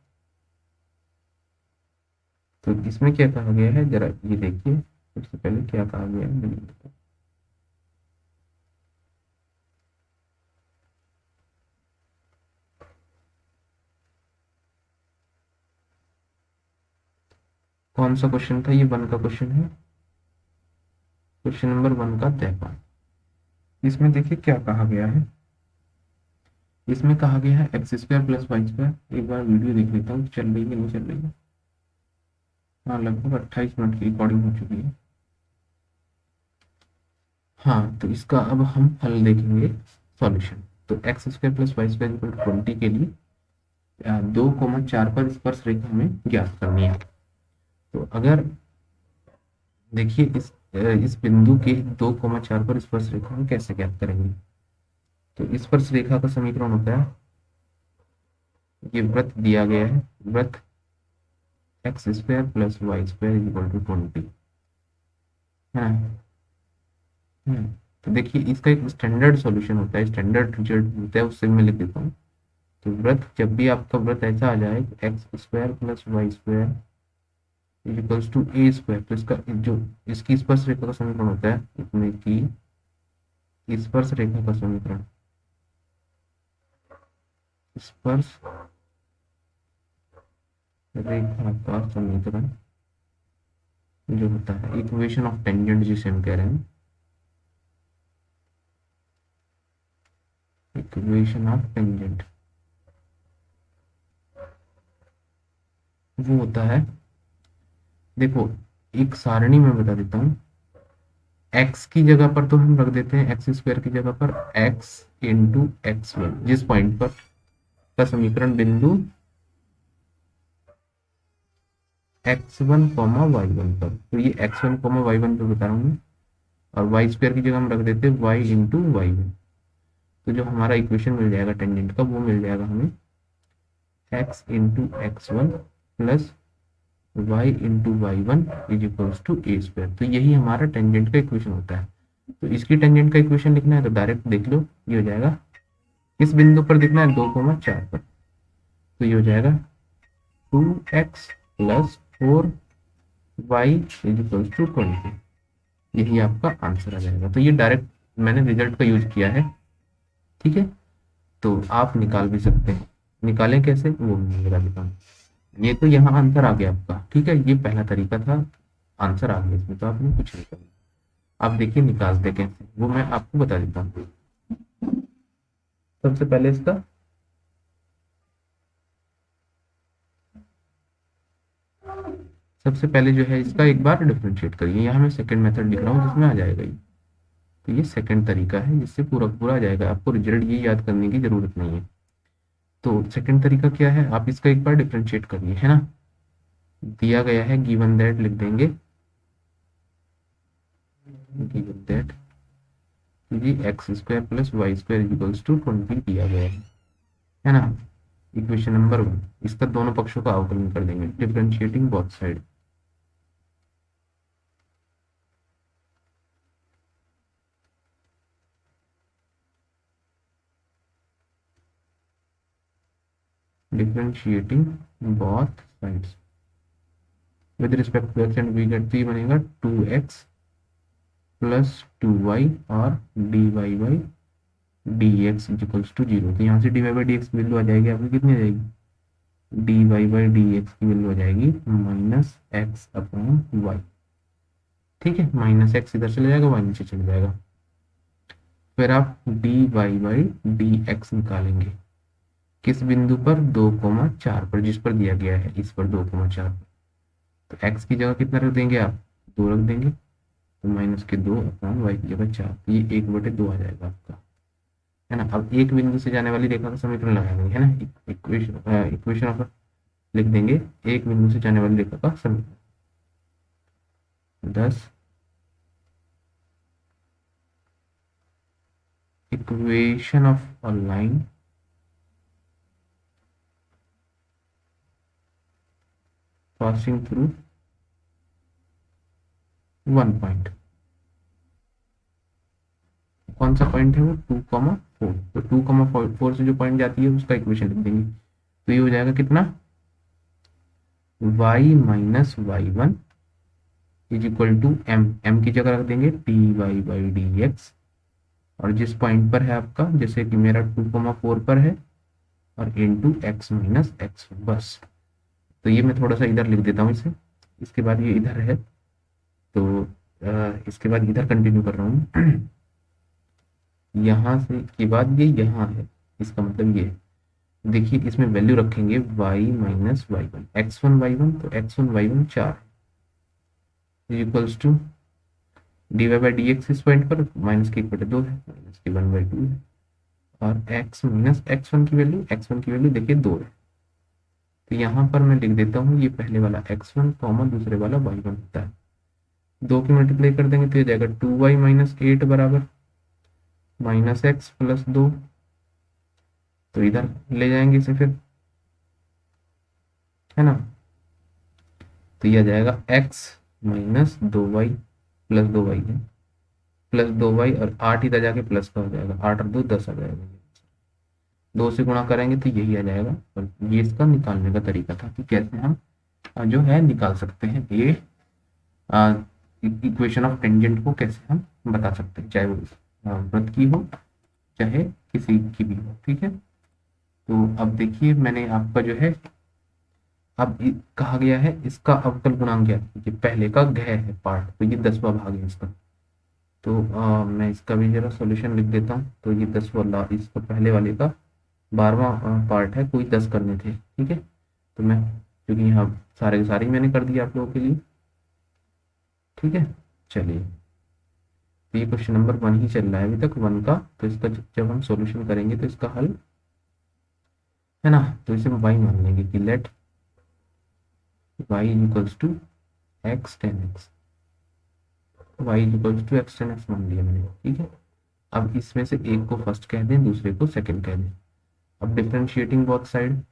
तो इसमें क्या कहा गया है, जरा ये देखिए, सबसे पहले क्या कहा गया है। कौन सा क्वेश्चन था, ये 1 का क्वेश्चन है, क्वेश्चन नंबर 1 का तय। इसमें देखिए क्या कहा गया है, इसमें कहा गया है x² प्लस y²। एक बार वीडियो देख लेता हूँ चल रही है नहीं चल रही है। हाँ, लगभग 28 मिनट की रिकॉर्डिंग हो चुकी है। हाँ, तो इसका अब हम हल देखेंगे, सॉल्यूशन। तो x² plus y² equal to 20 के लिए 2,4 पर स्पर्श रेखा हमें ज्ञात करनी है। तो अगर देखिए इस बिंदु के 2,4 पर स्पर्श रेखा हम कैसे ज्ञात करेंगे। तो स्पर्श रेखा का समीकरण होता है, ये वृत्त दिया गया है, वृत्त x² plus y² equal to 20 है। तो देखिए इसका एक स्टैंडर्ड सॉल्यूशन होता है, स्टैंडर्ड रिजल्ट होता है, उससे मैं लिख देता हूँ। तो वृत्त, जब भी आपका वृत्त ऐसा आ जाए x² plus y² equals to a², तो इसका जो इसकी स्पर्श रेखा का समीकरण होता है, इसमें की स्पर्श रेखा का समीकरण, स्पर्श रेखा का समीकरण जो होता है, इक्वेशन ऑफ टेंजेंट जिसे हम कह रहे हैं, इक्वेशन ऑफ टेंजेंट, वो होता है, देखो एक सारणी में बता देता हूँ, x की जगह पर तो हम रख देते हैं एक्स स्क्वायर की जगह पर x इंटू एक्स वन, जिस पॉइंट पर का समीकरण बिंदु x1 कॉमा वाई वन पर, तो ये x1 कॉमा वाई वन पर बता रहा हूँ मैं, और वाई स्क्वायर की जगह हम रख देते हैं y इंटू वाई वन। तो जो हमारा इक्वेशन मिल जाएगा टेंजेंट का वो मिल जाएगा हमें x into X one plus Y into Y one is equals to A square. तो यही हमारा टेंजेंट का इक्वेशन होता है। तो इसकी टेंजेंट का इक्वेशन लिखना है तो डायरेक्ट देख लो, ये हो जाएगा किस बिंदु पर दिखना है, 2,4 पर। तो ये हो जाएगा 2x plus 4y is equals to 20। यही आपका आंसर आ जाएगा। तो ये डायरेक्ट मैंने रिजल्ट का यूज किया है, ठीक है। तो आप निकाल भी सकते हैं, निकालें कैसे वो मैं बता देता हूँ। ये तो यहाँ आंसर आ गया आपका, ठीक है, ये पहला तरीका था, आंसर आ गया इसमें, तो आपने कुछ नहीं करना। आप देखिए निकालते कैसे वो मैं आपको बता देता हूँ। सबसे पहले इसका सबसे पहले जो है इसका एक बार डिफरेंशिएट करिए। यहाँ मैं सेकंड मेथड लिख रहा हूँ जिसमें आ जाएगा ये। तो ये सेकंड तरीका है जिससे पूरा पूरा आ जाएगा, आपको रिजल्ट ये याद करने की जरूरत नहीं है। तो सेकंड तरीका क्या है, आप इसका एक बार डिफरेंशिएट करिए, है ना। दिया गया है गिवन दैट, लिख देंगे given that G X square plus Y square equals to 20 दिया गया है ना। इक्वेशन नंबर 1, इसका दोनों पक्षों का अवकलन कर देंगे, differentiating both side. Differentiating both sides with respect to X and we get, तो ये बनेगा 2x प्लस 2y और dy by dx equals to 0। तो यहाँ से dy बाई dx की वैल्यू आ जाएगी आपकी, कितनी आ जाएगी, dy बाई dx की वैल्यू आ जाएगी माइनस एक्स अपॉन वाई। ठीक है, माइनस एक्स इधर चले जाएगा, वाई नीचे चले जाएगा। फिर आप dy बाई dx निकालेंगे किस बिंदु पर, 2,4 पर, जिस पर दिया गया है इस पर 2,4 पर। तो x की जगह कितना रख देंगे आप, 2 रख देंगे, तो माइनस के 2 अपॉन वाई की जगह 4, तो ये 1/2 आ जाएगा आपका, है ना। अब एक बिंदु से जाने वाली रेखा का समीकरण लगाएंगे, है ना। इक्वेशन ऑफ लिख देंगे एक बिंदु से जाने वाली रेखा का समीकरण, 10 equation of a line passing through one point. कौन सा पॉइंट है वो, 2,4। तो 2,4 से जो पॉइंट जाती है उसका इक्वेशन लिख देंगे। तो ये हो जाएगा कितना, y minus Y one is equal to m की जगह रख देंगे dy बाई dx, और जिस पॉइंट पर है आपका, जैसे कि मेरा 2,4 पर है, और इंटू एक्स माइनस एक्स, बस। तो ये मैं थोड़ा सा इधर लिख देता हूँ इसे, इसके बाद ये इधर है, तो इसके बाद इधर कंटिन्यू कर रहा हूँ। यहाँ से के बाद ये यहाँ है, इसका मतलब ये देखिए, इसमें वैल्यू रखेंगे y minus Y one, x1 y1, तो x1 y1 4 equals to D Y by D X, इस पॉइंट पर माइनस के 1/2 है, माइनस के 1/2 है, और x माइनस x1 की वैल्यू, x1 की वैल्यू देखिए 2 है। तो यहाँ पर मैं लिख देता हूँ ये पहले वाला x1 कॉमा दूसरे वाला y1 होता है, 2 की मल्टीप्लाई कर देंगे तो ये जाएगा 2y माइनस 8 बराबर माइनस एक्स प्लस 2। तो इधर ले जाएंगे इसे फिर, है ना। तो ये आ जाएगा x minus 2y plus 2y है, प्लस 2y, और 8 इधर जाके प्लस का हो जाएगा, 8 और 2 10 आ जाएगा, 2 से गुणा करेंगे तो यही आ जाएगा। और ये इसका निकालने का तरीका था कि कैसे हम जो है निकाल सकते हैं ये इक्वेशन ऑफ टेंजेंट को, कैसे हम बता सकते हैं, चाहे वो वृत्त की हो चाहे किसी की भी हो, ठीक है। तो अब देखिए मैंने आपका जो है, अब कहा गया है इसका अवकल गुणांक क्या है, पहले का घ है पार्ट, तो ये 10वां भाग है इसका। तो मैं इसका भी जरा सॉल्यूशन लिख देता हूँ। तो ये 10 वाला, इसका पहले वाले का 12वां पार्ट है, कोई 10 करने थे, ठीक है। तो मैं क्योंकि यहाँ सारे के सारे मैंने कर दिया आप लोगों के लिए, ठीक है। चलिए तो ये क्वेश्चन नंबर 1 ही चल रहा है अभी तक 1 का। तो इसका जब हम सॉल्यूशन करेंगे तो इसका हल है ना, तो इसे हम y मान लेंगे कि let y equals to X tan X, y equals to X tan X मान लिया मैंने, ठीक है। अब इसमें से एक को फर्स्ट कह दें, दूसरे को सेकंड कह दें। अब differentiating both side,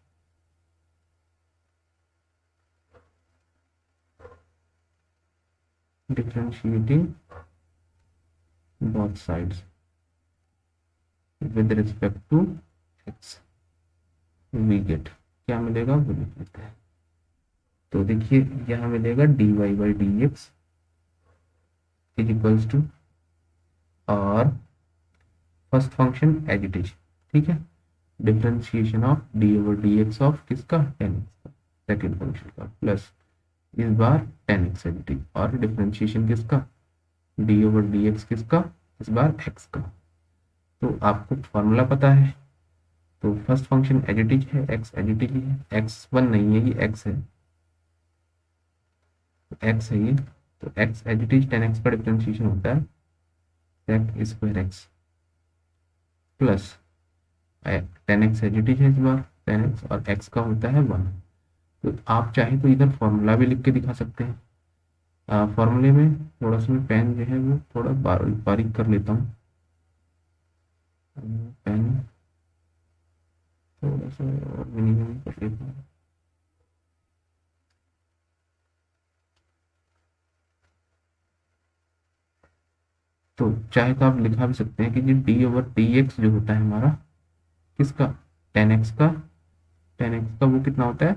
differentiating both sides with respect to X, we get, क्या मिलेगा वो लिख लेते हैं। तो देखिए यहाँ मिलेगा dy by D x is equals to, और first function as it is, ठीक है, differentiation of d over D x of किसका, टेन एक्स का, सेकेंड फंक्शन का, प्लस इस बार ten x as it is, और डिफरेंशिएशन किसका, डी ओवर डी एक्स किसका, इस बार एक्स का। तो आपको फॉर्मूला पता है, तो first function as it is है, एक्स एज इट इज है, एक्स वन नहीं है, ये एक्स है, एक्स है ये, तो X as it is tan x का डिफरेंशिएशन होता है sec square x plus tan x as it is है इस बार टेन एक्स, और एक्स का होता है वन। तो आप चाहे तो इधर फॉर्मूला भी लिख के दिखा सकते हैं। फॉर्मूले में थोड़ा सा मैं पेन जो है वो थोड़ा बारीक कर लेता हूँ, पेन थोड़ा सा और मिनिमम कर लेता हूँ। तो चाहे तो आप लिखा भी सकते हैं कि G D over D x जो होता है हमारा किसका, टेन एक्स का, टेन एक्स का वो कितना होता है,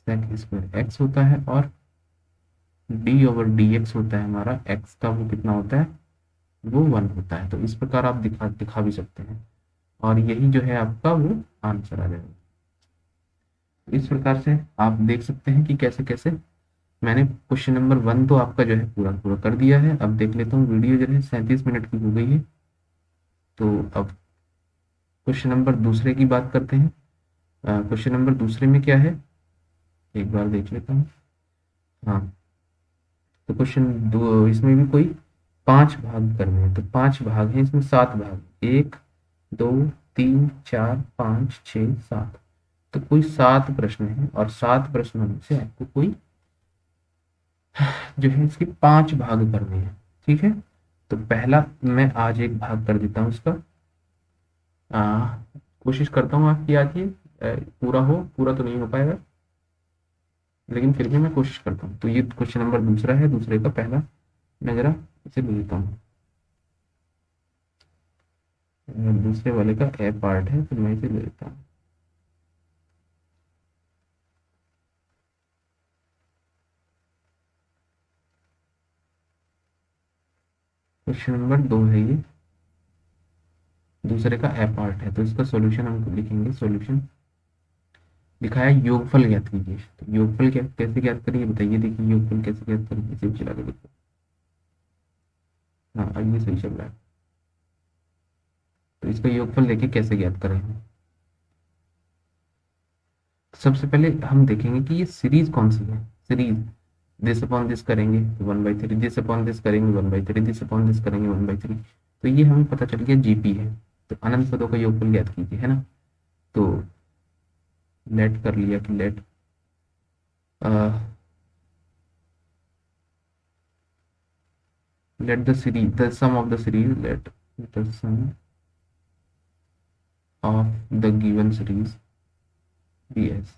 सेक स्क्वायर एक्स होता है, और डी ओवर डी एक्स होता है हमारा एक्स का, वो कितना होता है, वो वन होता है। तो इस प्रकार आप दिखा भी सकते हैं, और यही जो है आपका वो आंसर आ जाएगा। इस प्रकार से आप देख सकते हैं कि कैसे कैसे मैंने क्वेश्चन नंबर 1 तो आपका जो है पूरा पूरा कर दिया है। अब देख लेता हूँ, वीडियो जो है 37 मिनट की हो गई है, तो अब क्वेश्चन नंबर दूसरे की बात करते हैं। क्वेश्चन नंबर दूसरे में क्या है, एक बार देख लेता हूँ। हाँ, तो क्वेश्चन दो, इसमें भी कोई 5 भाग करने हैं, तो 5 भाग हैं इसमें, 7 भाग, 1 2 3 4 5 6 7, तो कोई 7 प्रश्न है, और 7 प्रश्नों में से आपको कोई जो है इसके 5 भाग करने हैं, ठीक है। तो पहला मैं आज एक भाग कर देता हूँ इसका, कोशिश करता हूँ आपकी आज ये पूरा हो, पूरा तो नहीं हो पाएगा लेकिन फिर भी मैं कोशिश करता हूँ। तो ये क्वेश्चन नंबर दूसरा है, दूसरे का पहला मैं जरा इसे ले लेता हूँ, दूसरे वाले का ए पार्ट है, फिर मैं इसे ले लेता हूँ। क्वेश्चन नंबर 2 है ये, दूसरे का ए पार्ट है, तो इसका सॉल्यूशन हम लिखेंगे। सॉल्यूशन लिखा है योगफल ज्ञात कीजिए, तो योगफल क्या कैसे ज्ञात करेंगे बताइए, देखिए योगफल कैसे ज्ञात करेंगे, इसे भी चला के देखो। हाँ, अब ये सही चल रहा है, तो इसका योगफल लेके कैसे ज्ञात करेंगे। सबसे पहले हम देखेंगे कि ये सीरीज कौन सी है, सीरीज दिस अपॉन दिस करेंगे तो 1/3, दिस अपॉन दिस करेंगे 1/3, दिस अपॉन दिस करेंगे 1/3, तो ये हमें पता चल गया जीपी है। तो अनंत पदों का योगफल ज्ञात कीजिए, है ना। तो लेट कर लिया कि late let the series, the sum of the series, let the sum of the given series be as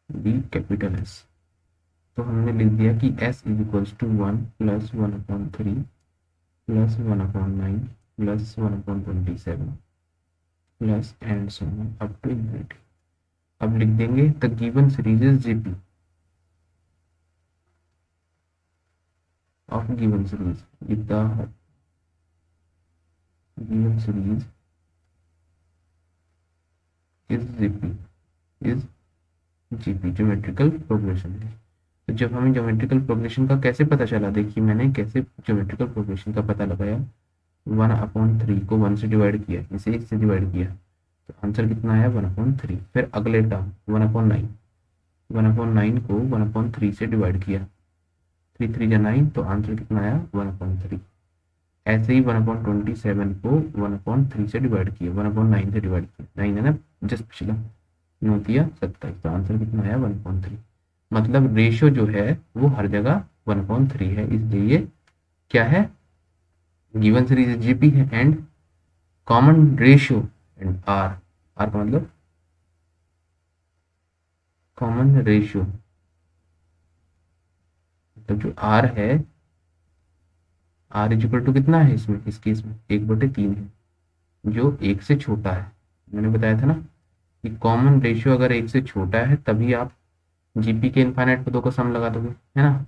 b capital S। तो हमने लिख दिया कि S is equals to 1 plus 1/3 plus 1/9 plus 1/27 plus and so on up to infinity. अब लिख देंगे the given series is GP of given series, if the given series is GP geometrical progression है। तो जब हमें ज्योमेट्रिकल प्रोग्रेशन का कैसे पता चला, देखिए मैंने कैसे ज्योमेट्रिकल प्रोग्रेशन का पता लगाया, 1/3 को 1 से डिवाइड किया, इसे 1 से डिवाइड किया, तो आंसर कितना आया 1/3। फिर अगले टर्म 1/9, 1/9 को 1/3 से डिवाइड किया, 3 3 जा 9, तो आंसर कितना आया 1/3। ऐसे ही 1/27 को 1/3 से डिवाइड किया, 1/9 से डिवाइड किया, 9 है ना जस्ट पिछला, 9 × 27, तो आंसर कितना आया 1/3। मतलब रेशियो जो है वो हर जगह 1/3 है, इसलिए ये क्या है, गिवन सीरीज जीपी है, and common ratio and R, R का मतलब कॉमन रेशियो, तो जो आर है, आर इज इक्वल टू कितना है इसमें, इस केस में 1/3 है, जो 1 से छोटा है। मैंने बताया था ना कि कॉमन रेशियो अगर 1 से छोटा है तभी आप जीपी के इनफाइनाइट पदों का सम लगा दोगे, है ना।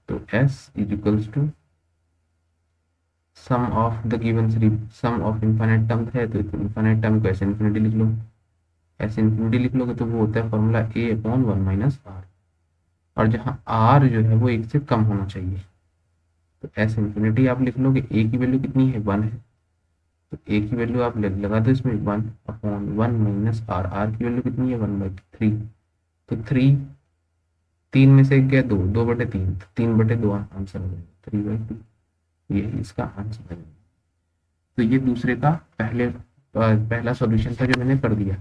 तो S is equals to sum of the given series, sum of infinite term है, तो इनफाइनाइट टर्म को ऐसे इन्फिनिटी लिख लो, ऐसे इन्फिनिटी लिख लोगे तो वो होता है फॉर्मूला a/1 - r, और जहाँ r जो है वो 1 से कम होना चाहिए, तो एस इन्फिनिटी आप लिख लोगे, ए की वैल्यू कितनी है 1 है, तो ए की वैल्यू आप लगा दो इसमें 1/1 - आर, आर की वैल्यू कितनी है 1/3, तो 3 में से एक गया 2, 2/3, तो 3/2 आंसर हो जाएगा, 3/2, ये इसका आंसर है। तो ये दूसरे का पहला सॉल्यूशन था जो मैंने कर दिया।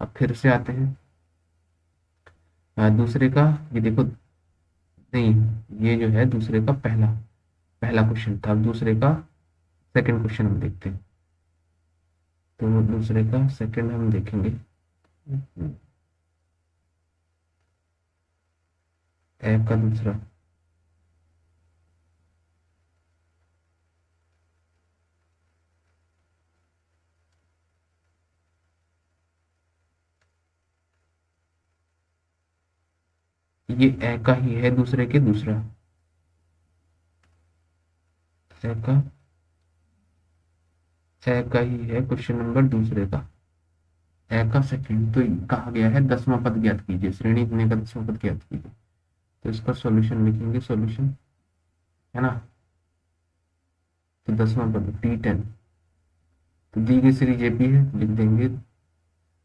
अब फिर से आते हैं दूसरे का, ये देखो, नहीं ये जो है दूसरे का पहला पहला क्वेश्चन था, अब दूसरे का सेकंड क्वेश्चन हम देखते हैं। तो दूसरे का सेकंड हम देखेंगे, ऐप का दूसरा, ये ए का ही है दूसरे के दूसरा, ए का ए का ही है क्वेश्चन नंबर दूसरे का, ए का सेकंड, तो कहा गया है 10वां पद ज्ञात कीजिए, श्रेणी इतने का 10वां पद ज्ञात कीजिए, तो इसका सॉल्यूशन लिखेंगे, सॉल्यूशन है ना, तो 10वां पद T10, तो दी गई सीरीज एपी है, लिख देंगे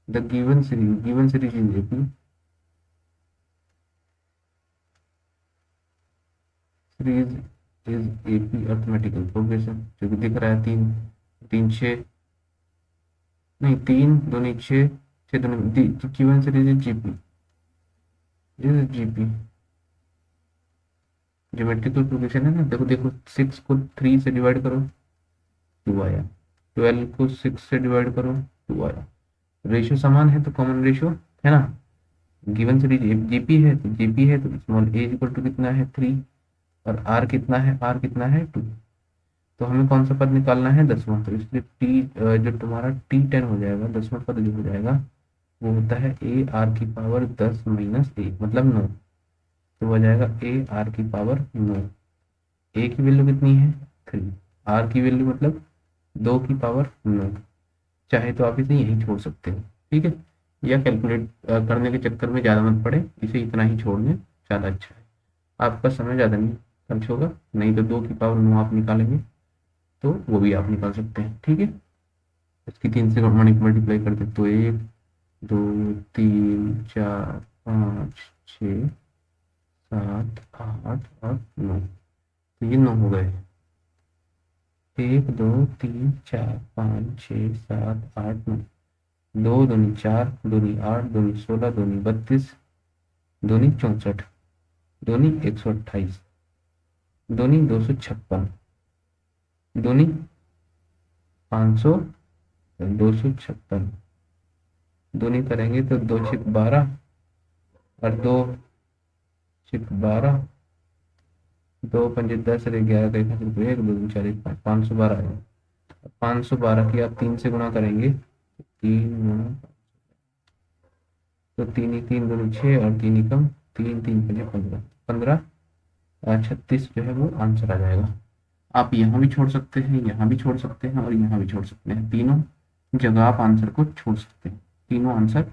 the given series is AP, series is AP arithmetical progression, जो कि दिख रहा है 3 3 6, नहीं 3 दूनी 6, 6 दूनी given series is GP, is GP geometrical progression है ना, देखो देखो 6 को 3 से डिवाइड करो 2 आया, 12 को 6 से डिवाइड करो 2 आया, रेशियो समान है तो कॉमन रेशियो है ना, गिवन सीरीज जीपी है तो जीपी है तो स्मॉल ए इक्वल टू कितना है 3, और आर कितना है, आर कितना है 2, तो हमें कौन सा पद निकालना है 10वां, तो इसलिए टी जो तुम्हारा T10 हो जाएगा, 10वां पद जो हो जाएगा वो होता है ए आर की पावर 10 माइनस ए, मतलब 9, तो हो जाएगा ए आर की पावर 9, ए की वैल्यू कितनी है 3, आर की वैल्यू मतलब 2 की पावर 9, चाहे तो आप इसे यहीं छोड़ सकते हो, ठीक है, या कैलकुलेट करने के चक्कर में ज़्यादा मत पड़े, इसे इतना ही छोड़ दें ज़्यादा अच्छा है, आपका समय ज़्यादा नहीं खर्च होगा, नहीं तो 2 की पावर 9 आप निकालेंगे तो वो भी आप निकाल सकते हैं, ठीक है। इसकी 3 से मल्टीप्लाई कर दे तो 1 2 3 4 5 6 7 8 और 9, तो ये 9 हो गए, 1 2 3 4 5 6 7 8 9, 2 दूनी 4 दूनी 8 दूनी 16 दूनी 32 दूनी 64 दूनी 128 दूनी 256 दूनी 500, 256 दूनी करेंगे तो 2 6 12 और 2 6 12, 2 5 10 और 11 का 1 2 3 4 1 5, 512 है, 512 की आप 3 से गुणा करेंगे, 3 तो 3 ही 3 दूनी 6 और 3 ही कम, 3 3 5 15, 15 36 जो है वो आंसर आ जाएगा। आप यहाँ भी छोड़ सकते हैं, यहाँ भी छोड़ सकते हैं और यहाँ भी छोड़ सकते हैं, तीनों जगह आप आंसर को छोड़ सकते हैं, तीनों आंसर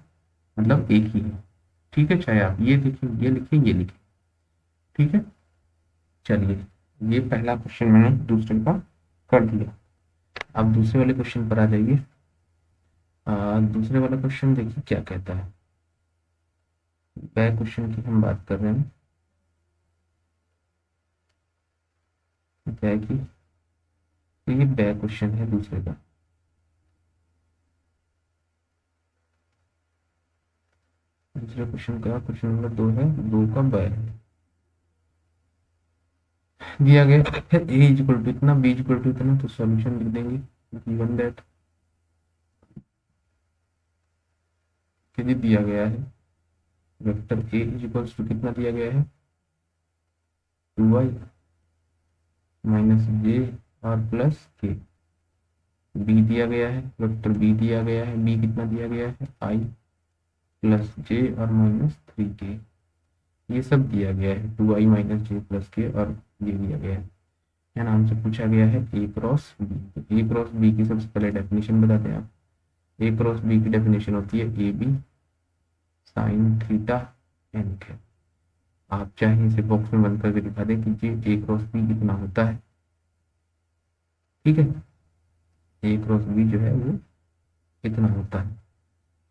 मतलब एक ही है, ठीक है, चाहे आप ये लिखें ये लिखें ये लिखें, ठीक है। चलिए, ये पहला क्वेश्चन मैंने दूसरे का कर दिया, अब दूसरे वाले क्वेश्चन पर आ जाइए। दूसरे वाला क्वेश्चन देखिए क्या कहता है, बैक क्वेश्चन की हम बात कर रहे हैं, क्या है कि ये बैक क्वेश्चन है दूसरे का। दूसरे क्वेश्चन का क्वेश्चन नंबर 2 है, 2 का बैक है। दिया गया है ए इक्वल टू इतना, बी इक्वल टू इतना, तो सॉल्यूशन लिख देंगे गिवन दैट यदि दिया गया है वेक्टर ए इक्वल्स टू कितना दिया गया है, 2y माइनस जे और प्लस के। बी दिया गया है, वेक्टर बी दिया गया है, बी कितना दिया गया है, आई प्लस जे और माइनस 3k। ये सब दिया गया है, 2i माइनस जे प्लस के, और ये दिया गया है ना। हमसे पूछा गया है ए क्रॉस बी। तो ए क्रॉस बी की सबसे पहले डेफिनेशन बताते हैं आप। ए क्रॉस बी की डेफिनेशन होती है A B sine theta N के। आप चाहे इसे बॉक्स में बंद करके दिखा दें कि ए क्रॉस बी कितना होता है, ठीक है। ए क्रॉस बी जो है वो कितना होता है।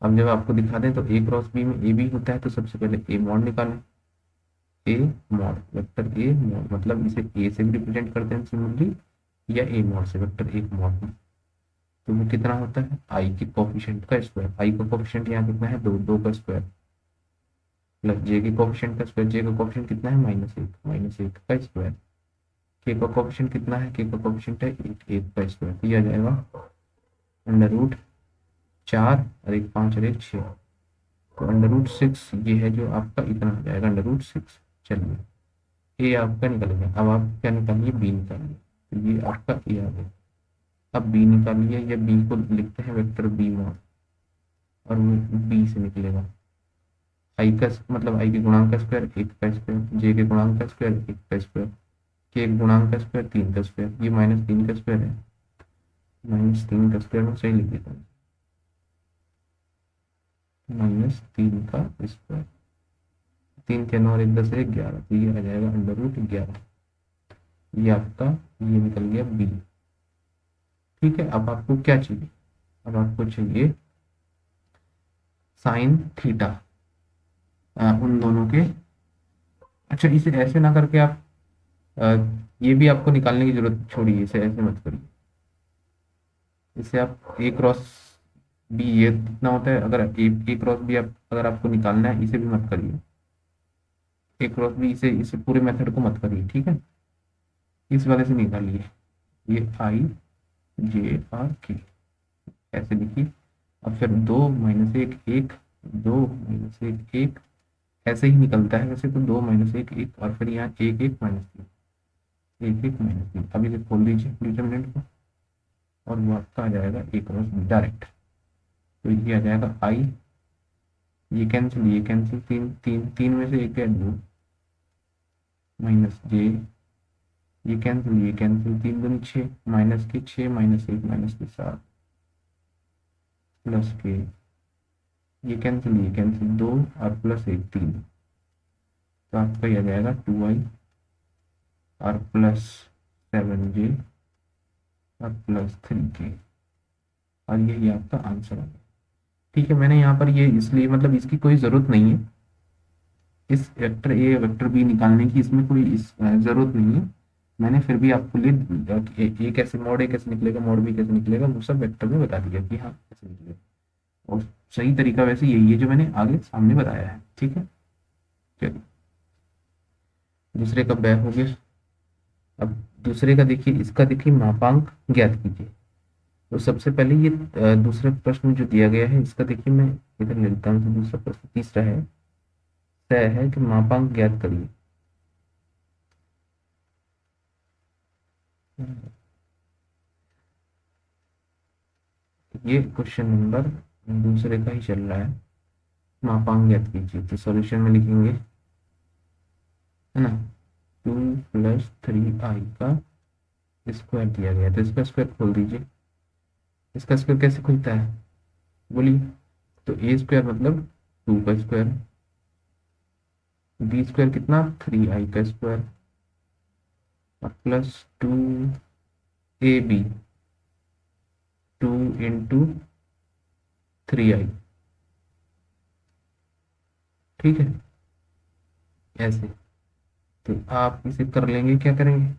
अब जब आपको दिखा दें तो ए क्रॉस बी में ए बी होता है, तो सबसे पहले ए मॉड निकालें। A mod vector A mod मतलब इसे ए से भी रिप्रेजेंट करते हैं सिंपली, या ए मॉड से, वेक्टर एक मॉड में। तो वो कितना होता है, आई के कोफिशिएंट का स्क्वायर। आई का कोफिशिएंट यहाँ कितना है, 2 का स्क्वायर, प्लस जे के कोफिशिएंट का स्क्वायर। जे का कोफिशिएंट कितना है, -1, -1 का स्क्वायर। के का कोफिशिएंट कितना है, के का कोफिशिएंट है 1 का स्क्वायर। तो ये आ जाएगा अंडर रूट 4 और 1 5 और 1 6। तो अंडर रूट 6 ये है जो आपका इतना हो जाएगा, अंडर रूट 6। चलिए ए आपका निकल गया। अब आप क्या निकालिए, बी निकालिए। तो ये आपका ए आ गया। अब बी निकालिए, या बी को लिखते हैं वेक्टर बी मॉड, और वो बी से निकलेगा। आई का मतलब आई के गुणांक का स्क्वायर 1 का स्क्वायर, जे के गुणांक का स्क्वायर 1 का स्क्वायर, के गुणांक का स्क्वायर 3 का स्क्वायर, ये -3 का स्क्वायर है। -3 का स्क्वायर में सही लिख देता हूँ, -3 का स्क्वायर। 3 के 9 और 1 10 है 11, तो ये आ जाएगा अंडर रूट 11। ये आपका ये निकल गया बी। ठीक है, अब आपको क्या चाहिए, अब आपको चाहिए साइन थीटा उन दोनों के। अच्छा, इसे ऐसे ना करके आप अ, ये भी आपको निकालने की जरूरत छोड़िए, इसे ऐसे मत करिए। इसे आप ए क्रॉस बी ये कितना होता है, अगर ए क्रॉस बी आप अगर आपको निकालना है, इसे भी मत करिए। ए क्रॉस बी इसे पूरे मेथड को मत करिए, ठीक है। इस वाले से निकालिए, ये आई जे आर के ऐसे लिखिए। अब फिर 2 - 1 1, 2 - 1 1, ऐसे ही निकलता है वैसे तो, 2 - 1 1, और फिर यहाँ 1 1 -3, 1 1 -3। अब इसे खोल दीजिए डिटरमिनेंट को, और वो आपका आ जाएगा ए क्रॉस बी डायरेक्ट। तो ये आ जाएगा आई, ये कैंसिल, ये कैंसिल, 3 3 3 में से 1 गया 2, माइनस जे, ये कैंसिल, ये कैंसिल, 3 दूनी 6, माइनस के 6 -1 -7, प्लस के, ये कैंसिल, ये कैंसिल, 2 और +1 3। तो आपका ये आ जाएगा 2i और +7j और +3k, और यही आपका आंसर आ गया। ठीक है, मैंने यहाँ पर ये इसलिए मतलब इसकी कोई ज़रूरत नहीं है, इस वेक्टर ए वेक्टर बी निकालने की इसमें कोई ज़रूरत नहीं है। मैंने फिर भी आपको लिए ए कैसे मॉड ए कैसे निकलेगा, मॉड बी कैसे निकलेगा, वो सब वेक्टर में बता दिया कि हाँ कैसे निकलेगा। और सही तरीका वैसे यही है जो मैंने आगे सामने बताया है, ठीक है। चलिए, दूसरे का बैक हो गया। अब दूसरे का देखिए, इसका देखिए मापांक ज्ञात कीजिए। तो सबसे पहले ये दूसरा प्रश्न जो दिया गया है, इसका देखिए मैं इधर ले लेता हूँ। तो दूसरा प्रश्न तीसरा है, तय है कि मापांक ज्ञात करिए। ये क्वेश्चन नंबर दूसरे का ही चल रहा है, मापांक ज्ञात कीजिए। तो सॉल्यूशन में लिखेंगे, है ना, 2 + 3i का स्क्वायर दिया गया, तो इसका स्क्वायर खोल दीजिए। इसका स्क्वायर कैसे खुलता है बोलिए। तो ए स्क्वायर मतलब 2 का स्क्वायर, बी स्क्वायर कितना 3i का स्क्वायर, और +2ab, 2 × 3i। ठीक है, ऐसे। तो आप इसे कर लेंगे, क्या करेंगे,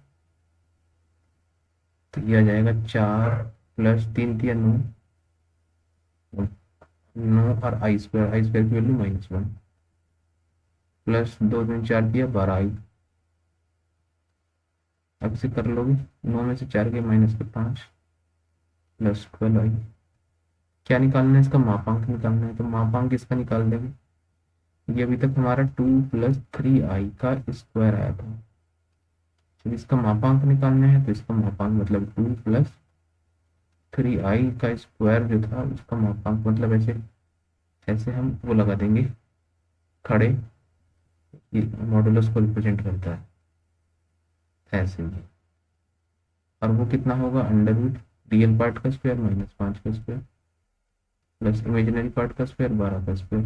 तो ये आ जाएगा 4 + 3 × 9, 9 और आई स्क्वायर की वैल्यू -1, प्लस 2 × 3 = 4 किया 12 आई। अब इसे कर लोगे, 9 में से 4 के -5 प्लस 12 आई। क्या निकालना है, इसका मापांक निकालना है, तो मापांक इसका निकाल देंगे। ये अभी तक हमारा 2 + 3 आई का स्क्वायर आया था। जब इसका मापांक निकालना है तो इसका मापांक मतलब 2 + 3 आई का स्क्वायर जो था उसका मापांक मतलब ऐसे ऐसे हम वो लगा देंगे खड़े, ये मॉडुलस को रिप्रेजेंट करता है ऐसे ही। और वो कितना होगा, √ रियल पार्ट का स्क्वायर -5 का स्क्वायर प्लस इमेजिनरी पार्ट का स्क्वायर 12 का स्क्वायर।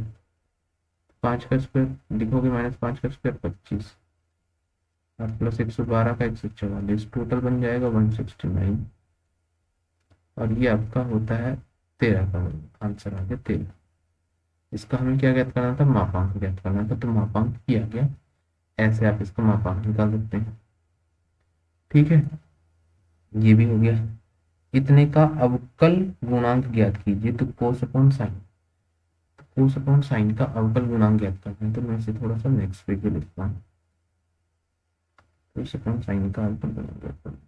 5 का स्क्वायर लिखोगे -5 का स्क्वायर 25 और प्लस 112 का 144, टोटल बन जाएगा 169। और ये आपका होता है 13 का आंसर आ गया 13। इसका हमें क्या ज्ञात करना था, मापांक ज्ञात करना था, तो मापांक किया गया। ऐसे आप इसका मापांक निकाल सकते हैं। ठीक है, ये भी हो गया। इतने का अवकल गुणांक ज्ञात कीजिए, तो कोस अपॉन साइन का अवकल गुणांक ज्ञात करना है। तो मैं इसे थोड़ा सा नेक्स्ट पेज पे लिखता हूँ, कोस अपॉन साइन का अवकल गुणांक ज्ञात करना है।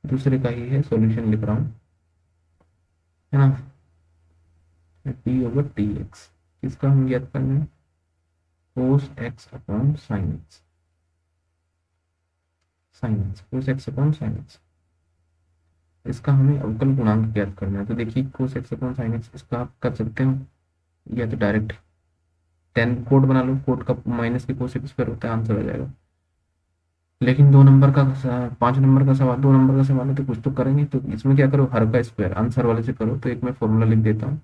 दूसरे का ही है, सॉल्यूशन लिख रहा हूँ, है ना। d/dx किसका हम ज्ञात करना है, cos x upon sine x. इसका हमें अवकल गुणांक ज्ञात करना है। तो देखिए cos x upon sine x, इसका आप कर सकते हो या तो डायरेक्ट 10 कोड बना लो, कोड का माइनस के कोस स्क्वायर होता है, आंसर आ जाएगा। लेकिन 5 नंबर का सवाल, 2 नंबर का सवाल है तो कुछ तो करेंगे। तो इसमें क्या करो, हर का स्क्वायर आंसर वाले से करो। तो एक मैं फॉर्मूला लिख देता हूँ।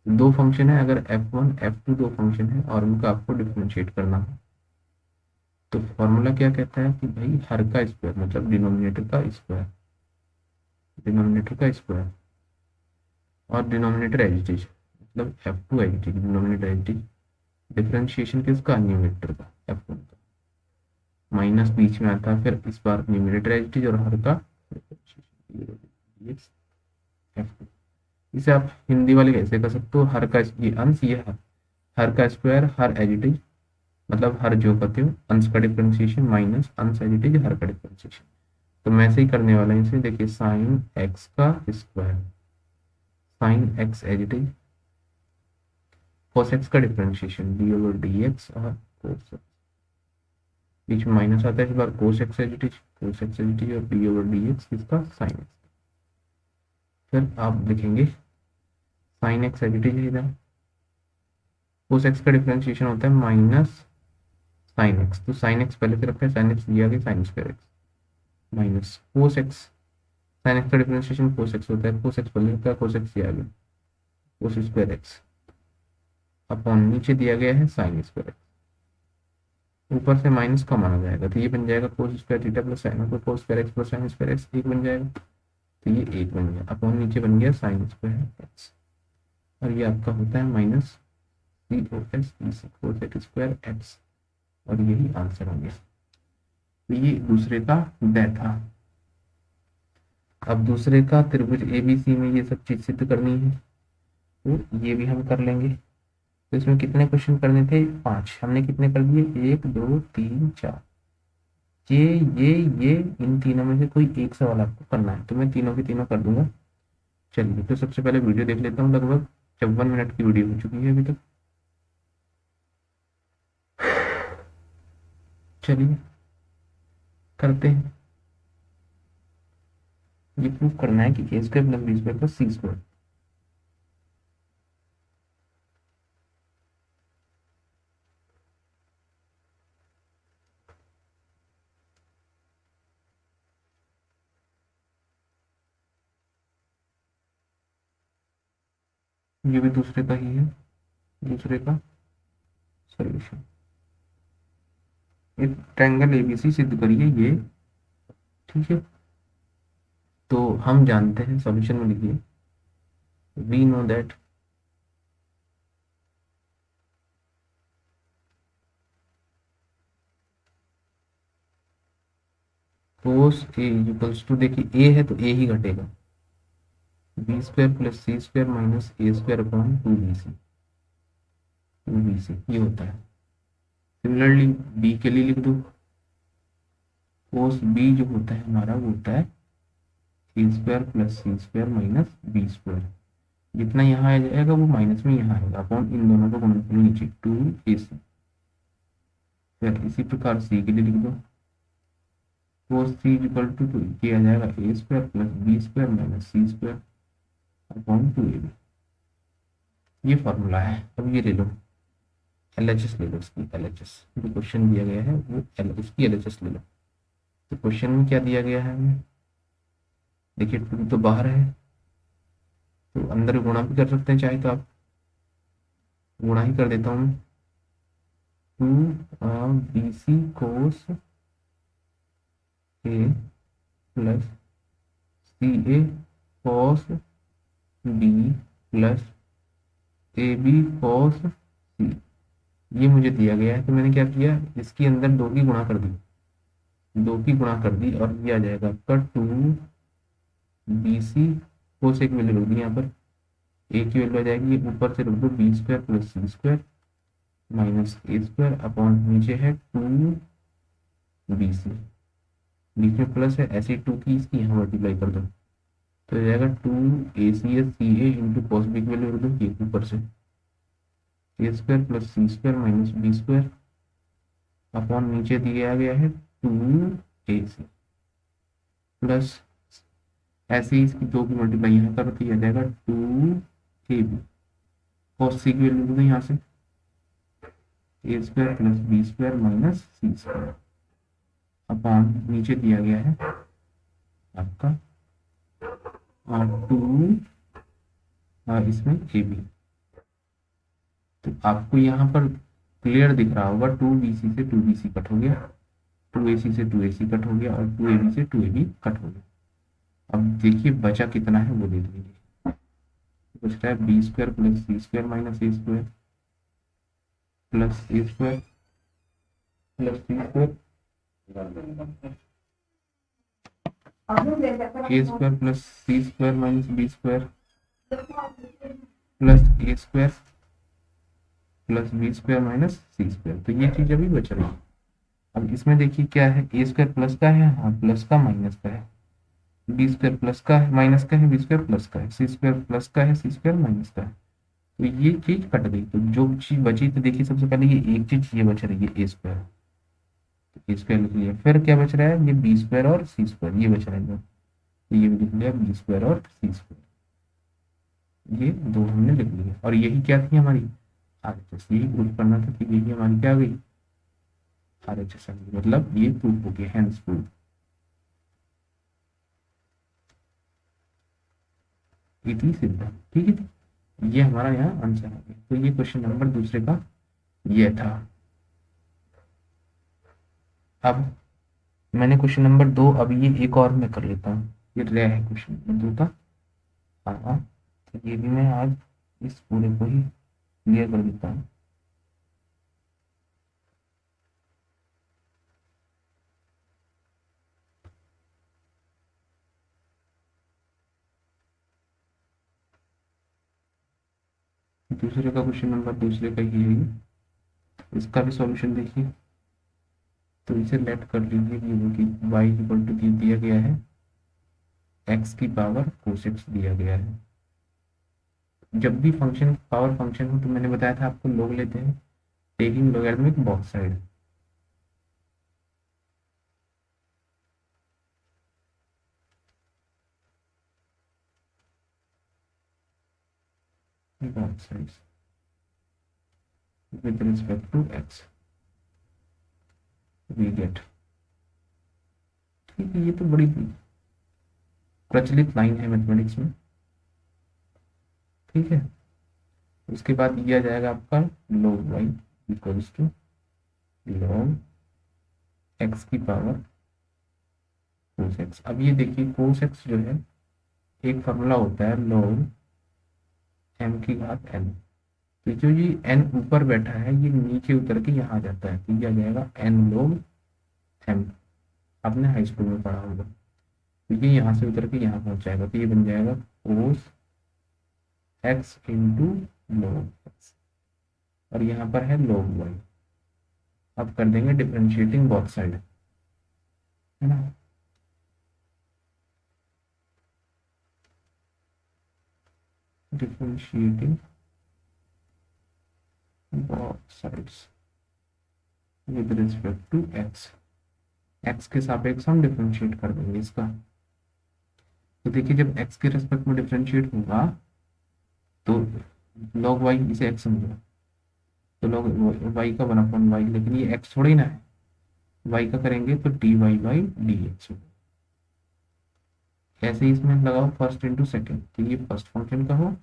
दो फंक्शन है, अगर f1 f2 दो फंक्शन है और उनका आपको डिफरेंशिएट करना है, तो फॉर्मूला क्या कहता है कि भाई हर का स्क्वायर मतलब डिनोमिनेटर का स्क्वायर और डिनोमिनेटर एच डी, मतलब f2 H D, denominator H D, differentiation किसका, न्यूमरेटर का f1 का, माइनस बीच में आता है, फिर इस बार न्यूमरेटर एच डी और हर का f2। इसे आप हिंदी वाले कैसे कर सकते हो, हर का ये अंश, ये हर का स्क्वायर, हर एच डी मतलब हर जो कहते हो अंश का डिफरेंशिएशन माइनस अंश एच डी हर का डिफरेंशिएशन। तो मैं ऐसे ही करने वाला हूँ इसे, देखिए साइन एक्स का square, sine x H D, cos x का डिफरेंशिएशन d/dx और कोस एक्स, बीच में माइनस आता है, इस बार कोस एक्स एच डी और d/dx इसका साइन एक्स। फिर आप लिखेंगे साइन एक्स एच डी इधर, कोस एक्स का डिफरेंशिएशन होता है माइनस साइन एक्स, तो साइन एक्स पहले से रखा है, साइन एक्स दिया गया sign square x minus cos x, sine x का डिफरेंशिएशन कोस एक्स होता है, कोस एक्स पहले रखा है, कोस एक्स दिया गया कोस स्क्वायर एक्स अपॉन नीचे दिया गया है साइन स्क्वायर एक्स, ऊपर से माइनस का माना जाएगा, तो ये बन जाएगा cos square theta plus sine को cos square x plus sine square x, एक बन जाएगा। तो ये एक बन गया, अपॉन नीचे बन गया साइन स्क्वायर एक्स, और ये आपका होता है minus cos x square x, और यही आंसर हो गया। तो ये दूसरे का दैट था। अब दूसरे का त्रिभुज एबीसी में ये सब चीज सिद्ध करनी है, तो ये भी हम कर लेंगे। तो इसमें कितने क्वेश्चन करने थे, 5, हमने कितने कर दिए, 1 2 3 4। ये इन तीनों में से कोई एक सवाल आपको करना है, तो मैं तीनों के तीनों कर दूंगा। चलिए, तो सबसे पहले वीडियो देख लेता हूँ, लगभग 54 मिनट की वीडियो हो चुकी है अभी तक। चलिए करते हैं। ये प्रूव करना है कि a² + b² + c²। ये भी दूसरे का ही है, दूसरे का सॉल्यूशन। एक ट्रायंगल एबीसी सिद्ध करिए ये। ठीक है, तो हम जानते हैं, सॉल्यूशन में लिखिए, we know that cos a equals to, देखिए ए है तो ए ही घटेगा, b square plus c square minus a square upon two b c ये होता है। सिमिलरली बी के लिए लिख दो, कोस बी जो होता है हमारा वो होता है ए square plus c square minus b square, जितना यहाँ आ जाएगा वो माइनस में यहाँ आएगा अपॉन इन दोनों का गुणनफल नीचे टू ए सी। फिर इसी प्रकार सी के लिए लिख दो, कोस सी इक्वल टू किया जाएगा a square plus b square minus c square upon two a B. ये फॉर्मूला है। अब ये ले लो, एल एच एस ले लो, इसकी एल एच एस जो क्वेश्चन दिया गया है वो उसकी एल एच एस ले लो। तो क्वेश्चन में क्या दिया गया है हमें, देखिए टू तो बाहर है, तो अंदर गुणा भी कर सकते हैं, चाहे तो आप गुणा ही कर देता हूँ, two b c cos a plus c a cos b plus a b cos c, ये मुझे दिया गया है। तो मैंने क्या किया, इसके अंदर दो की गुणा कर दी, दो की गुणा कर दी, और ये आ जाएगा आपका टू बी सी कोस एक वैल्यू रख दी यहाँ पर, ए की वैल्यू आ जाएगी, ये ऊपर से रख दो B square plus c square minus a square upon नीचे है टू बी सी, बीच में प्लस है, ऐसे टू की इसकी यहाँ मल्टीप्लाई कर दो, तो हो जाएगा two a c s c a into cos b की वैल्यू रख दो ये ऊपर से a square plus c square minus b square upon नीचे दिया गया है टू ए सी प्लस ऐसे ही इसकी दो की मल्टीप्लाई यहाँ कर दिया जाएगा two a b, cos c की वैल्यू रख दो यहाँ से a square plus b square minus c square upon नीचे दिया गया है आपका टू इसमें ए बी। तो आपको यहाँ पर क्लियर दिख रहा होगा, टू बी सी से टू बी सी कट हो गया, टू ए सी से टू ए सी कट हो गया, और टू ए बी से टू ए बी कट हो गया। अब देखिए बचा कितना है वो देख लीजिए, बच रहा है b square plus c square minus a square plus a square plus c square a square plus c square minus b square plus a square plus b square minus c square. तो ये चीज अभी बच रही है। अब इसमें देखिए क्या है, ए स्क्वायर प्लस का है, हाँ प्लस का माइनस का है, बी स्क्वायर प्लस का है माइनस का है, बी स्क्वायर प्लस का है, सी स्क्वायर प्लस का है, सी स्क्वायर माइनस का है। तो ये चीज कट गई, तो जो चीज बची तो देखिए सबसे पहले ये एक चीज ये बच रही है ए स्क्वायर, ए स्क्वायर लिख लिया, फिर क्या बच रहा है ये बी स्क्वायर और सी स्क्वायर ये बच रहे हैं, तो ये भी लिख लिया बी स्क्वायर और सी स्क्वायर, ये दो हमने लिख लिए। और यही क्या थी हमारी आरएचएस, यही प्रूफ करना था कि यही हमारी क्या आ गई आरएचएस, मतलब ये प्रूफ हो गया, हैंस प्रूफ। इतनी सिद्ध, ठीक है, ये हमारा यहाँ आंसर हो गया। तो ये क्वेश्चन नंबर दूसरे का ये था। अब मैंने क्वेश्चन नंबर दो, अब ये एक और मैं कर लेता हूँ, ये रह है क्वेश्चन नंबर दो का। हाँ, तो ये भी मैं आज इस पूरे को ही क्लियर कर देता हूँ। दूसरे का क्वेश्चन नंबर दूसरे का ही है, इसका भी सॉल्यूशन देखिए। तो इसे लेट कर लीजिए कि y इक्वल टू दिया गया है x की पावर कोसेक्स दिया गया है। जब भी फंक्शन पावर फंक्शन हो तो मैंने बताया था आपको लोग लेते हैं taking logarithmic both side. both sides with respect to x we get, ठीक है, ये तो बड़ी प्रचलित लाइन है मैथमेटिक्स में, ठीक है। उसके बाद दिया जाएगा आपका log y equals to log X की पावर कोस एक्स। अब ये देखिए कोस एक्स जो है एक फॉर्मूला होता है log m की घात n। तो जो ये n ऊपर बैठा है ये नीचे उतर के यहाँ आ जाता है, तो ये आ जाएगा n log m। आपने हाई स्कूल में पढ़ा होगा। तो ये यहाँ से उतर के यहाँ पहुंच जाएगा, तो ये बन जाएगा cos x into log x, और यहाँ पर है log y। अब कर देंगे डिफरेंशिएटिंग बोथ साइड, है ना। Differentiating both sides with respect to X. X के सापेक्ष हम डिफरेंशिएट कर देंगे इसका। तो देखिए जब एक्स के रेस्पेक्ट में डिफरेंशिएट होगा तो log y, इसे एक्स समझो, तो log y का 1/y, लेकिन ये एक्स थोड़ी ना है, y का करेंगे तो dy बाई डी एक्स। ऐसे ही इसमें लगाओ फर्स्ट इंटू सेकेंड, तो ये फर्स्ट फंक्शन का हो,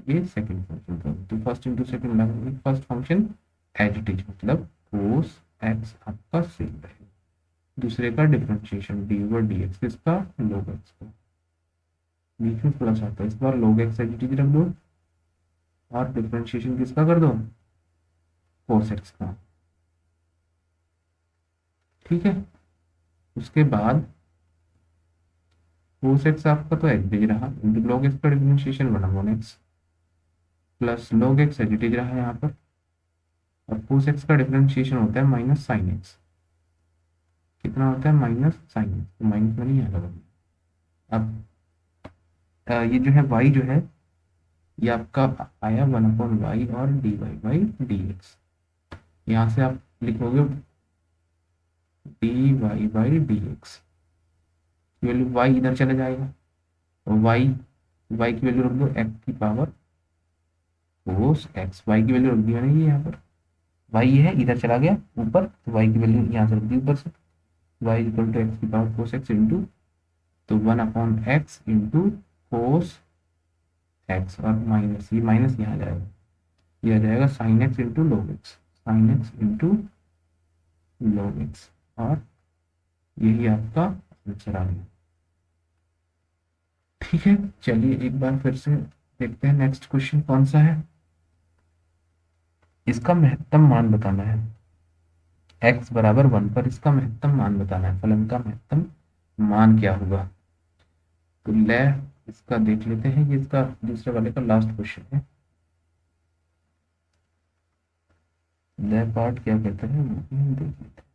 ये सेकंड फंक्शन का हो, तो फर्स्ट इंटू सेकेंड लगाओगे, first function as it is, मतलब कोस एक्स आपका सेम रहेगा। दूसरे का differentiation D over D x, किसका, log एक्स का। बीच में प्लस आता है, इस बार log X as it is रख दो, और डिफरेंशिएशन किसका कर दो, कोस एक्स का। ठीक है, उसके बाद कोस एक्स आपका तो एज इट रहा, इंटू log एक्स का differentiation 1/x plus log X as it is रहा है यहाँ पर, और कोस एक्स का डिफरेंशिएशन होता है माइनस साइन एक्स। कितना होता है, माइनस साइन एक्स, तो माइनस में नहीं आएगा। अब ये जो है y जो है ये आपका आया 1/y और dy बाई डी एक्स। यहाँ से आप लिखोगे dy by D x, value y इधर चला जाएगा, तो y की वैल्यू रख दो x की पावर कोस x, y की वैल्यू रख दी मैंने, ये यहाँ पर y है इधर चला गया ऊपर, तो y की वैल्यू यहाँ से रख दी ऊपर से, y इक्वल टू एक्स की पावर कोस एक्स इंटू, तो 1/x इंटू कोस एक्स, और माइनस, ये माइनस यहाँ आ जाएगा, ये आ जाएगा sine x into log x, sine x into log x, और यही आपका आंसर आ गया। ठीक है, चलिए एक बार फिर से देखते हैं नेक्स्ट क्वेश्चन कौन सा है। इसका महत्तम मान बताना है, x बराबर 1 पर इसका महत्तम मान बताना है, फलन का महत्तम मान क्या होगा। तो ले इसका देख लेते हैं, ये इसका दूसरे वाले का लास्ट क्वेश्चन है। ले पार्ट क्या कहता है वो भी हम देख लेते हैं।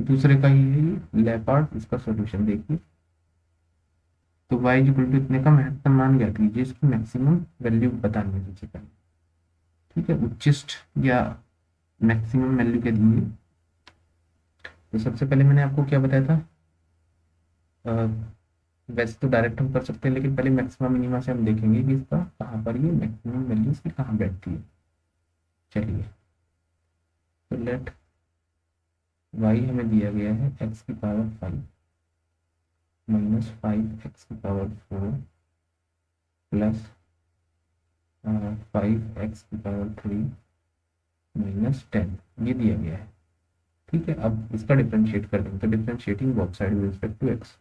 दूसरे का ही है ये ले पार्ट, इसका सॉल्यूशन देखिए। तो y इक्वल टू इतने का महत्तम मान ज्ञात कीजिए, इसकी मैक्सिमम वैल्यू बतानी है सबसे पहले। ठीक है, उच्चिष्ट या मैक्सिमम वैल्यू क्या दी है। तो सबसे पहले मैंने आपको क्या बताया था, वैसे तो डायरेक्ट हम कर सकते हैं, लेकिन पहले मैक्सिमम मिनिमा से हम देखेंगे कि इसका कहाँ पर ये मैक्सिमम वैल्यू इसकी कहाँ बैठती है। चलिए, तो लेट y हमें दिया गया है x की पावर 5 माइनस 5x की पावर 4 प्लस 5x की पावर 3 माइनस 10, ये दिया गया है। ठीक है, अब इसका डिफरेंशिएट कर देंगे, तो differentiating both side with respect to x,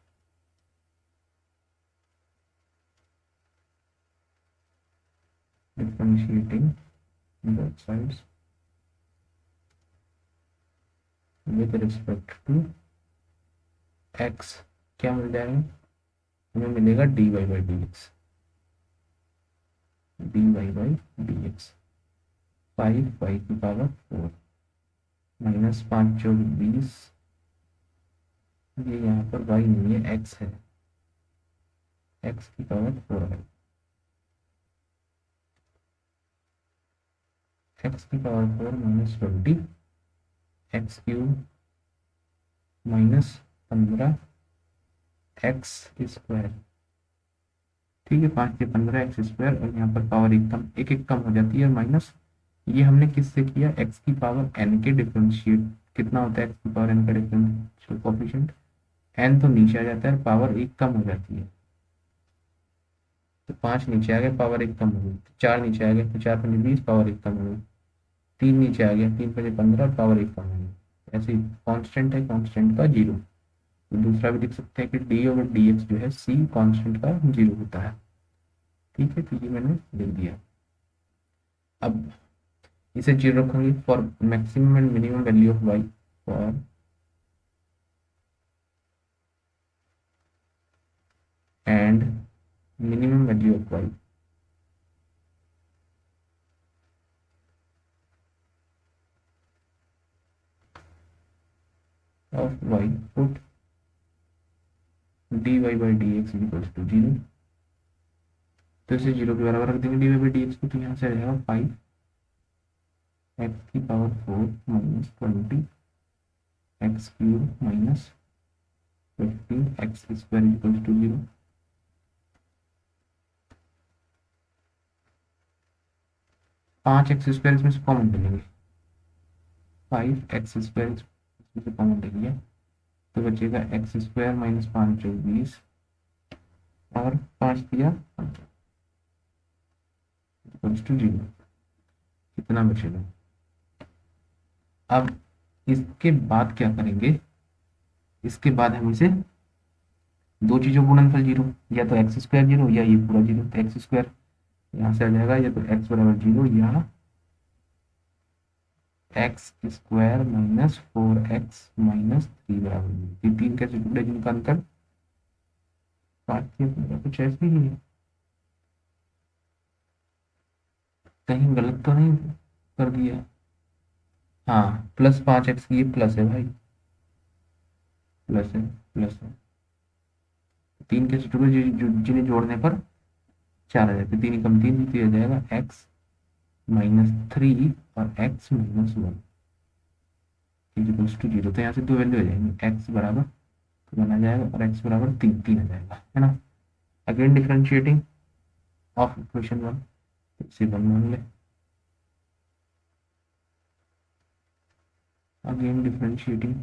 differentiating both sides with respect to x, क्या मिल जाएगा, हमें मिलेगा dy by D X, dy by D X, 5y की पावर 4 माइनस 5 चौक 20, ये यहाँ पर y नहीं है x है, x की पावर 4 है, x की power 4 minus 20, X cube minus 15 X square. ठीक है, 5 से 15 एक्स स्क्वायर, और यहाँ पर पावर एक कम हो जाती है, माइनस ये हमने किससे किया, एक्स की पावर एन के डिफरेंशिएट, कितना होता है एक्स की पावर एन का डिफरेंशियल कोएफिशिएंट, एन तो नीचे आ जाता है, पावर एक कम हो जाती है, तो 5 नीचे आ गया, पावर एक कम हो गई, 4 नीचे आ गया तो 4 पंजे 20, पावर एक कम हो गई, 3 नीचे आ गया, 3 पंजे 15, पावर एक कम हो गई। ऐसे ही कांस्टेंट है, कांस्टेंट का जीरो। तो दूसरा भी लिख सकते हैं कि डी ओवर डी एक्स जो है सी कांस्टेंट का जीरो होता है। ठीक है, तो ये मैंने लिख दिया। अब इसे जीरो रखेंगे for maximum and minimum value of Y, for and minimum value of Y, of Y put D Y by D X equals to zero. तो इसे जीरो के बराबर रख देंगे D Y by D X को, तो यहाँ से आ जाएगा 5 एक्स की power 4 minus 20 X cube minus 15 X square equals to zero. 5 X square इसमें से कॉमन ले लेंगे, 5 एक्स स्क्वायर इसमें से कॉमन ले लिया, तो बचेगा एक्स स्क्वायर माइनस 5 20 और 5 दिया इक्वल्स टू जीरो। कितना बचेगा। अब इसके बाद क्या करेंगे, इसके बाद हम इसे दो चीजों का गुणनफल जीरो, या तो एक्स स्क्वायर जीरो या ये पूरा जीरो, तो एक्स स्क्वायर यहाँ से आ जाएगा, या तो एक्स बराबर जीरो या x square minus 4x minus 3 बराबर जीरो। ये तीन कैसे टुकड़े जिनका अंतर 5 कुछ ऐसे ही है, कहीं गलत तो नहीं कर दिया। हाँ प्लस 5x, ये प्लस है भाई, प्लस है, प्लस है। तीन कैसे टुकड़े जिन्हें जोड़ने पर 4 आ जाते, तीन कम तीन, तो ये जाएगा x माइनस 3 और x minus 1 equals to zero. तो यहाँ से दो वैल्यू आ जाएंगे, x बराबर तो 1 आ जाएगा और x बराबर 3 3 आ जाएगा, है ना। अगेन डिफरेंशिएटिंग ऑफ इक्वेशन 1, इसे 1 मान ले। अगेन डिफरेंशिएटिंग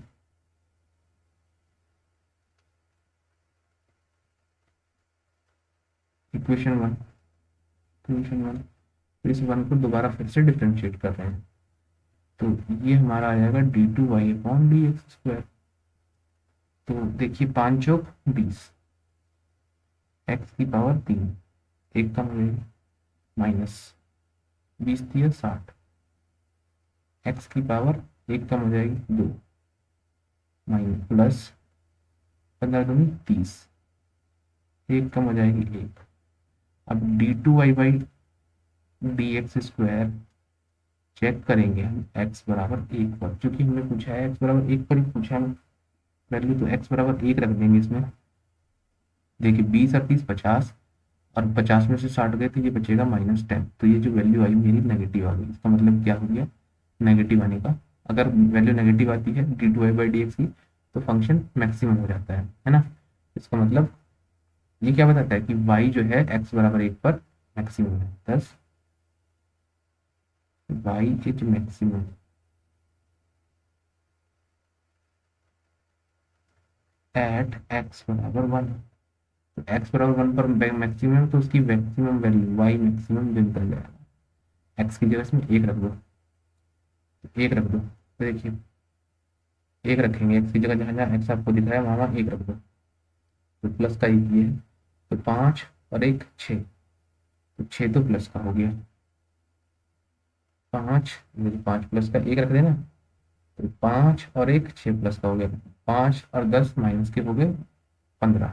इक्वेशन 1, इक्वेशन 1, तो इस 1 को दोबारा फिर से डिफरेंशिएट कर रहे हैं, तो ये हमारा आ जाएगा D two Y upon D X square. तो देखिए 5 चौक 20, एक्स की पावर 3, एक कम हो माइनस 20 दिया 60, एक्स की पावर एक कम हो जाएगी 2 माइनस प्लस 15 दूनी 30, एक कम हो जाएगी 1। अब D two Y by D X square check करेंगे हम एक्स बराबर 1 पर, क्योंकि हमने पूछा है एक्स बराबर 1 पर ही पूछा है वैल्यू, तो एक्स बराबर 1 रख देंगे इसमें। देखिए 20 और 30 50, और 50 में से 60 गए तो ये बचेगा -10, तो ये जो वैल्यू आई मेरी नेगेटिव आ गई। इसका मतलब क्या हो गया, नेगेटिव आने का, अगर वैल्यू नेगेटिव आती है D two Y by D X की, तो फंक्शन मैक्सिमम हो जाता है ना। इसका मतलब ये क्या बताता है कि y जो है x बराबर 1 पर मैक्सिमम है, thus y is maximum at x बराबर 1। तो x बराबर 1 पर मैक्सिमम, तो उसकी मैक्सिमम वैल्यू y मैक्सिमम जो निकल जाएगा, x की जगह इसमें 1 रख दो, 1 रख दो, तो देखिए 1 रखेंगे x की जगह, जहाँ जहाँ x आपको दिखाया वहाँ वहाँ 1 रख दो, तो प्लस का 1 ये है, तो 5 और 1 6, तो 6 तो प्लस का हो गया, 5 5 प्लस का 1 रख देना, तो 5 और 1 6 प्लस का हो गया, 5 और 10 माइनस के हो गए 15,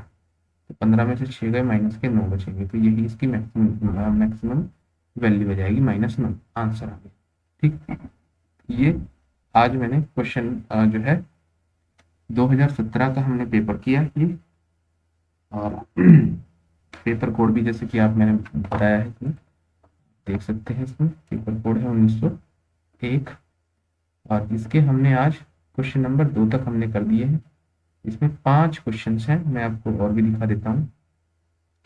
तो 15 में से 6 गए माइनस के 9 बचेंगे, तो यही इसकी मैक्सिमम मैक्सिमम वैल्यू हो जाएगी -9, आंसर आ गया। ठीक, ये आज मैंने क्वेश्चन जो है 2017 का हमने पेपर किया ये, और पेपर कोड भी जैसे कि आप मैंने बताया है इसमें देख सकते हैं, इसमें पेपर कोड है 1901, और इसके हमने आज क्वेश्चन नंबर 2 तक हमने कर दिए हैं। इसमें 5 क्वेश्चन हैं, मैं आपको और भी दिखा देता हूँ,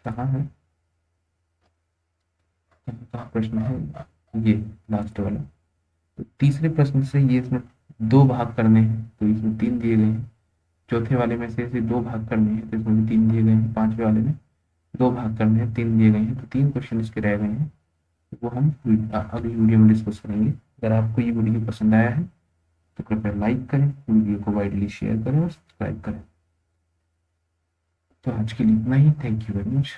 कहाँ है, कहाँ प्रश्न है, ये लास्ट वाला, तो तीसरे प्रश्न से ये इसमें दो भाग करने हैं, तो इसमें 3 दिए गए हैं। चौथे वाले में से इसे दो भाग करने हैं, तो इसमें भी 3 दिए गए हैं। पांचवे वाले में दो भाग करने हैं, 3 दिए गए हैं। तो 3 क्वेश्चन इसके रह गए हैं, तो वो हम अगली वीडियो में डिस्कस करेंगे। अगर आपको ये वीडियो पसंद आया है तो कृपया लाइक करें, वीडियो को वाइडली शेयर करें और सब्सक्राइब करें। तो आज के लिए इतना ही। Thank you very much.